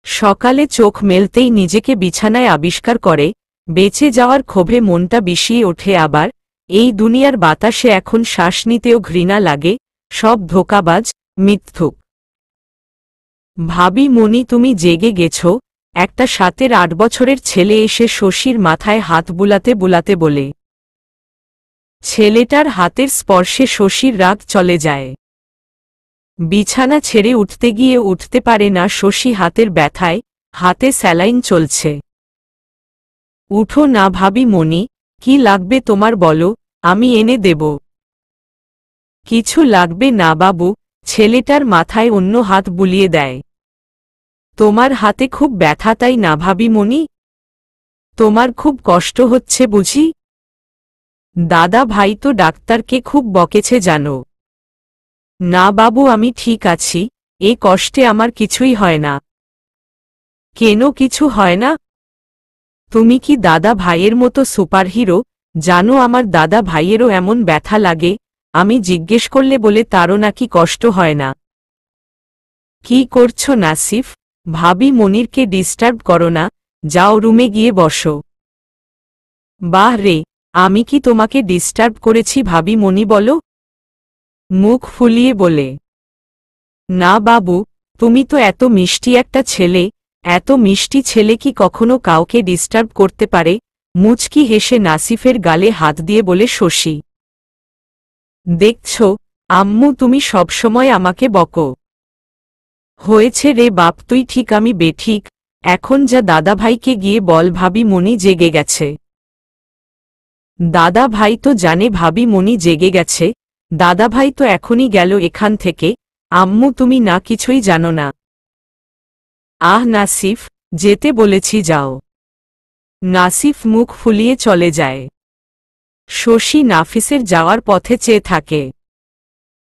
সকালে চোখ মেলতেই নিজেকে বিছানায় আবিষ্কার করে। বেঁচে যাওয়ার ক্ষোভে মনটা বিষিয়ে ওঠে আবার। এই দুনিয়ার বাতাসে এখন শ্বাস নিতেও ঘৃণা লাগে, সব ধোঁকাবাজ, মিথ্যুক। ভাবি মনি তুমি জেগে গেছ, একটা 7-8 বছরের ছেলে এসে শশীর মাথায় হাত বুলাতে বুলাতে বলে। ছেলেটার হাতের স্পর্শে শশীর রাগ চলে যায়। বিছানা ছেড়ে উঠতে গিয়ে উঠতে পারে না শশী হাতের ব্যথায়, হাতে স্যালাইন চলছে। উঠো না ভাবি মনি, কি লাগবে তোমার বলো, আমি এনে দেব। কিছু লাগবে না বাবু, ছেলেটার মাথায় অন্য হাত বুলিয়ে দেয়। তোমার হাতে খুব ব্যথা তাই না ভাবি মনি? তোমার খুব কষ্ট হচ্ছে বুঝি? দাদা ভাই তো ডাক্তারকে খুব বকেছে জানো। না বাবু আমি ঠিক আছি, এ কষ্টে আমার কিছুই হয় না। কেন কিছু হয় না? তুমি কি দাদা ভাইয়ের মতো সুপারহিরো? জানো আমার দাদা ভাইয়েরও এমন ব্যথা লাগে, আমি জিজ্ঞেস করলে বলে তারও নাকি কষ্ট হয় না। কি করছো নাসিফ? ভাবি মনিরকে ডিস্টার্ব করো না, যাও রুমে গিয়ে বসো। বাহ রে, আমি কি তোমাকে ডিস্টার্ব করেছি ভাবি মনি বলো? মুখ ফুলিয়ে বলে। না বাবু, তুমি তো এত মিষ্টি একটা ছেলে, এত মিষ্টি ছেলে কি কখনো কাউকে ডিস্টার্ব করতে পারে? মুচকি হেসে নাসিফের গালে হাত দিয়ে বলে শশী। দেখছ আম্মু তুমি সবসময় আমাকে বকো। হয়েছে রে বাপ তুই ঠিক আমি বেঠিক, এখন যা দাদাভাইকে গিয়ে বল ভাবি মনি জেগে গেছে। দাদা ভাই তো জানে ভাবি মনি জেগে গেছে, দাদাভাই তো এখনই গেল এখান থেকে, আম্মু তুমি না কিছুই জানো না। আহ নাসিফ, যেতে বলেছি যাও। নাসিফ মুখ ফুলিয়ে চলে যায়। শশী নাফিসের যাওয়ার পথে চেয়ে থাকে।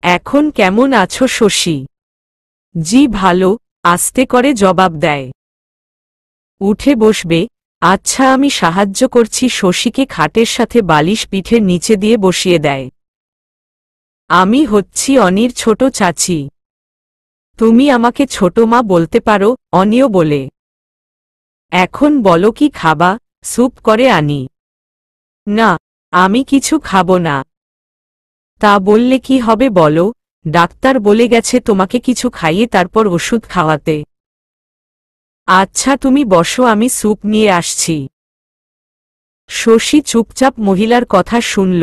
এখন কেমন আছো শশী? জি ভালো, আস্তে করে জবাব দেয়। উঠে বসবে? আচ্ছা আমি সাহায্য করছি। শশীকে খাটের সাথে বালিশ পিঠের নিচে দিয়ে বসিয়ে দেয়। আমি হচ্ছি অনির ছোট চাচি। তুমি আমাকে ছোট মা বলতে পারো, অনিও বলে। এখন বলো কি খাবা, স্যুপ করে আনি? না, আমি কিছু খাবো না। তা বললে কি হবে বলো, ডাক্তার বলে গেছে তোমাকে কিছু খাইয়ে তারপর ওষুধ খাওয়াতে। আচ্ছা তুমি বসো আমি স্যুপ নিয়ে আসছি। শশী চুপচাপ মহিলার কথা শুনল,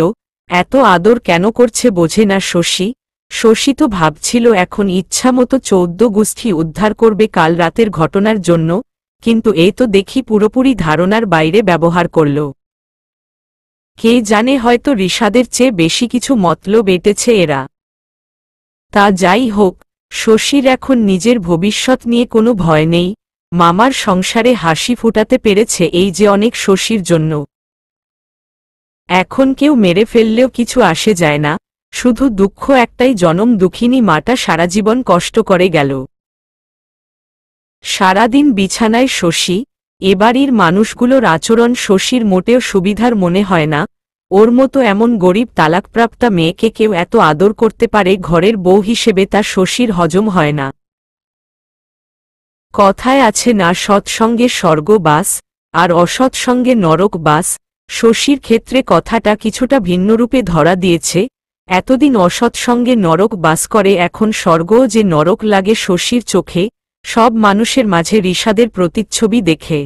এত আদর কেন করছে বোঝে না শশী। শশী তো ভাবছিল এখন ইচ্ছামতো 14 গোষ্ঠী উদ্ধার করবে কাল রাতের ঘটনার জন্য, কিন্তু এ তো দেখি পুরোপুরি ধারণার বাইরে ব্যবহার করল। কে জানে হয়তো রিশাদের চেয়ে বেশি কিছু মতলব এঁটেছে এরা। তা যাই হোক, শশীর এখন নিজের ভবিষ্যৎ নিয়ে কোনো ভয় নেই, মামার সংসারে হাসি ফোটাতে পেরেছে এই যে অনেক শশীর জন্য। এখন কেউ মেরে ফেললেও কিছু আসে যায় না, শুধু দুঃখ একটাই জনম দুঃখিনী মাটা সারাজীবন কষ্ট করে গেল। সারাদিন বিছানায় শশী, এবাড়ির মানুষগুলোর আচরণ শশীর মোটেও সুবিধার মনে হয় না, ওর মতো এমন গরিব তালাকপ্রাপ্তা মেয়েকে কেউ এত আদর করতে পারে ঘরের বউ হিসেবে তা শশীর হজম হয় না। কথায় আছে না সৎসঙ্গে স্বর্গবাস, আর অসৎসঙ্গে নরকবাস, শশীর ক্ষেত্রে কথাটা কিছুটা ভিন্নরূপে ধরা দিয়েছে। এতদিন অসৎসঙ্গে নরক বাস করে, এখন স্বর্গও যে নরক লাগে শশীর চোখে, সব মানুষের মাঝে রিশাদের প্রতিচ্ছবি দেখে।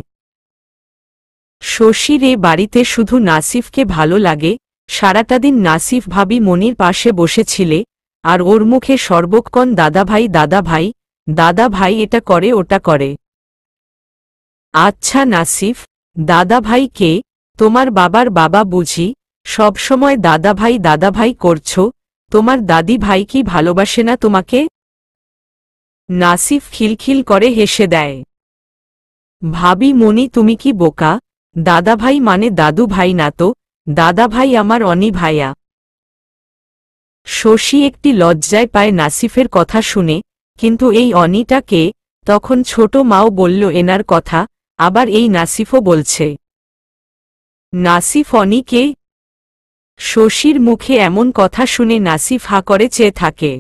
শশীর এ বাড়িতে শুধু নাসিফকে ভালো লাগে, সারাটা দিন নাসিফ ভাবি মনির পাশে বসেছিলে, আর ওর মুখে সর্বক্ষণ দাদাভাই দাদাভাই, দাদাভাই এটা করে ওটা করে। আচ্ছা নাসিফ, দাদাভাই কে? তোমার বাবার বাবা বুঝি? সবসময় দাদাভাই দাদাভাই করছো, তোমার দাদি ভাই কি ভালোবাসে না তোমাকে? নাসিফ খিলখিল করে হেসে দেয়। ভাবি মনি তুমি কি বোকা? দাদাভাই মানে দাদু ভাই না তো, দাদাভাই আমার অনি ভাইয়া। শশী একটি লজ্জায় পায় নাসিফের কথা শুনে, কিন্তু এই অনিটা কে? তখন ছোট মাও বলল এনার কথা, আবার এই নাসিফও বলছে। নাসিফ অনি কে? শশীর মুখে এমন কথা শুনে নাসিফ হা করে চেয়ে থাকে।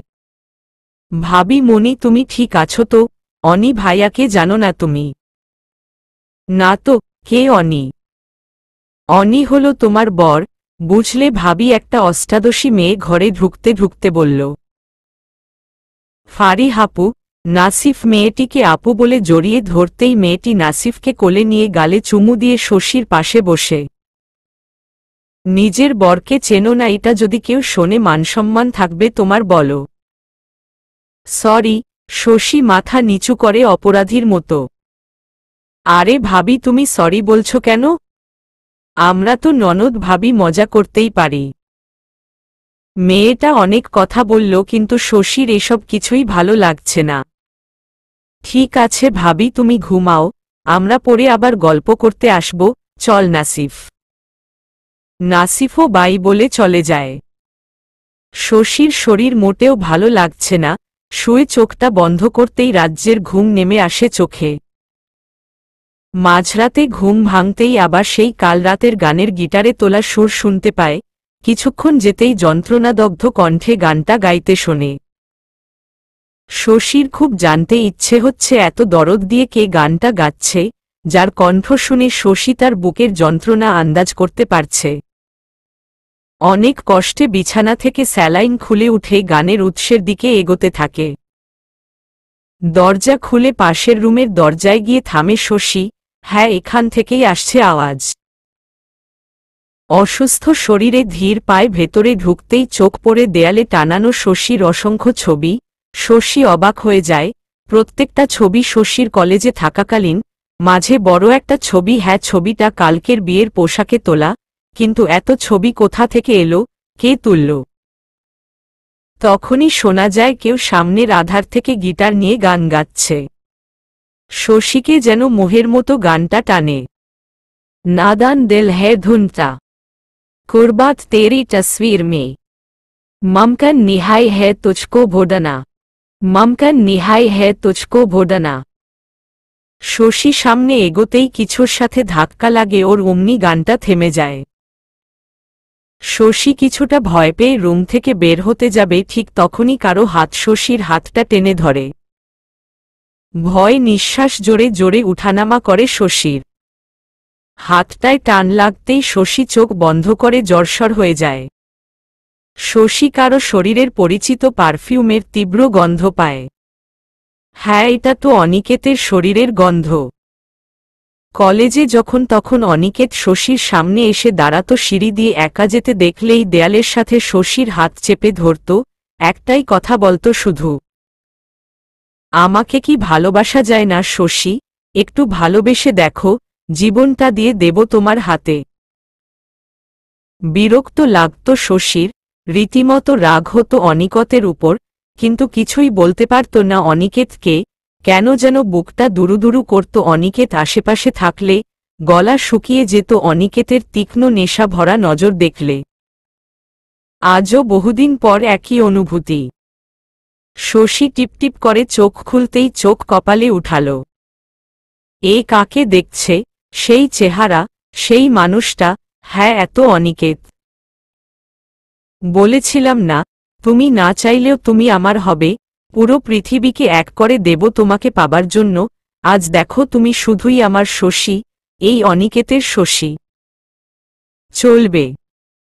ভাবি মনি তুমি ঠিক আছো তো? অনি ভাইয়াকে জানো না তুমি? না তো, কে অনি? অনি হলো তোমার বর, বুঝলে ভাবি, একটা অষ্টাদশী মেয়ে ঘরে ঢুকতে ঢুকতে বলল, ফারিহ আপু। নাসিফ মেয়েটিকে আপু বলে জড়িয়ে ধরতেই মেয়েটি নাসিফকে কোলে নিয়ে গালে চুমু দিয়ে শশীর পাশে বসে, নিজের বরকে চেনো না, এটা যদি কেউ শোনে মানসম্মান থাকবে তোমার বলো? সরি। শশী মাথা নিচু করে অপরাধীর মতো। আরে ভাবি, তুমি সরি বলছো কেন? আমরা তো ননদ ভাবি, মজা করতেই পারি। মেয়েটা অনেক কথা বলল, কিন্তু শশীর এসব কিছুই ভালো লাগছে না। ঠিক আছে ভাবি, তুমি ঘুমাও, আমরা পরে আবার গল্প করতে আসব, চল নাসিফ। নাসিফও বাই বলে চলে যায়। শশীর শরীর মোটেও ভালো লাগছে না, শুয়ে চোখটা বন্ধ করতেই রাজ্যের ঘুম নেমে আসে চোখে। মাঝরাতে ঘুম ভাঙতেই আবার সেই কাল রাতের গানের গিটারে তোলা সুর শুনতে পায়, কিছুক্ষণ যেতেই যন্ত্রণাদগ্ধ কণ্ঠে গানটা গাইতে শোনে। শশীর খুব জানতে ইচ্ছে হচ্ছে এত দরদ দিয়ে কে গানটা গাচ্ছে, যার কণ্ঠ শুনে শশী তার বুকের যন্ত্রণা আন্দাজ করতে পারছে। অনেক কষ্টে বিছানা থেকে স্যালাইন খুলে উঠে গানের উৎসের দিকে এগোতে থাকে। দরজা খুলে পাশের রুমের দরজায় গিয়ে থামে শশী। হ্যাঁ, এখান থেকেই আসছে আওয়াজ। অসুস্থ শরীরে ধীর পায়ে ভেতরে ঢুকতেই চোখ পড়ে দেয়ালে টানানো শশীর অসংখ্য ছবি। শশী অবাক হয়ে যায়, প্রত্যেকটা ছবি শশীর কলেজে থাকাকালীন, মাঝে বড় একটা ছবি। হ্যাঁ, ছবিটা কালকের বিয়ের পোশাকে তোলা, কিন্তু এত ছবি কোথা থেকে এলো, কে তুলল? তখনই শোনা যায় কেউ সামনের আধার থেকে গিটার নিয়ে গান গাচ্ছে। শশীকে যেন মোহের মতো গানটা টানে। নাদান দিল হ্যায় ধুনটা, কুরবাত তেরি তসवीर में, ममकन निहाई है तुझको भोडना, ममकन निहाई है तुझको भोडना। শশী সামনে এগোতেই কিছুর সাথে ধাক্কা লাগে, ওর অমনি গানটা থেমে যায়। শশী কিছুটা ভয় পেয়ে রুম থেকে বের হতে যাবে, ঠিক তখনই কারো হাত শশীর হাতটা টেনে ধরে। ভয় নিঃশ্বাস জোরে জোরে উঠানামা করে শশীর। হাতটায় টান লাগতেই শশী চোখ বন্ধ করে জড়সড় হয়ে যায়। শশী কারো শরীরের পরিচিত পারফিউমের তীব্র গন্ধ পায়। হ্যাঁ, এটা তো অনিকেতের শরীরের গন্ধ। কলেজে যখন তখন অনিকেত শশীর সামনে এসে দাঁড়াত, সিঁড়ি দিয়ে একা যেতে দেখলেই দেয়ালের সাথে শশীর হাত চেপে ধরত, একটাই কথা বলত শুধু, আমাকে কি ভালোবাসা যায় না শশী? একটু ভালোবেসে দেখো, জীবনটা দিয়ে দেব তোমার হাতে। বিরক্ত লাগত শশীর, রীতিমতো রাগ হতো অনিকেতের উপর, কিন্তু কিছুই বলতে পারত না অনিকেতকে। কেন যেন বুকটা দুরুদুরু করত অনিকেত আশেপাশে থাকলে, গলা শুকিয়ে যেত অনিকেতের তীক্ষ্ণ নেশা ভরা নজর দেখলে। আজও বহুদিন পর একই অনুভূতি। শশী টিপটিপ করে চোখ খুলতেই চোখ কপালে উঠাল। এ কাকে দেখছে? সেই চেহারা, সেই মানুষটা। হ্যাঁ, এত অনিকেত। বলেছিলাম না, তুমি না চাইলেও তুমি আমার হবে, পুরো পৃথিবীকে এক করে দেব তোমাকে পাবার জন্য। আজ দেখো, তুমি শুধুই আমার শশী, এই অনিকেতের শশী। চলবে।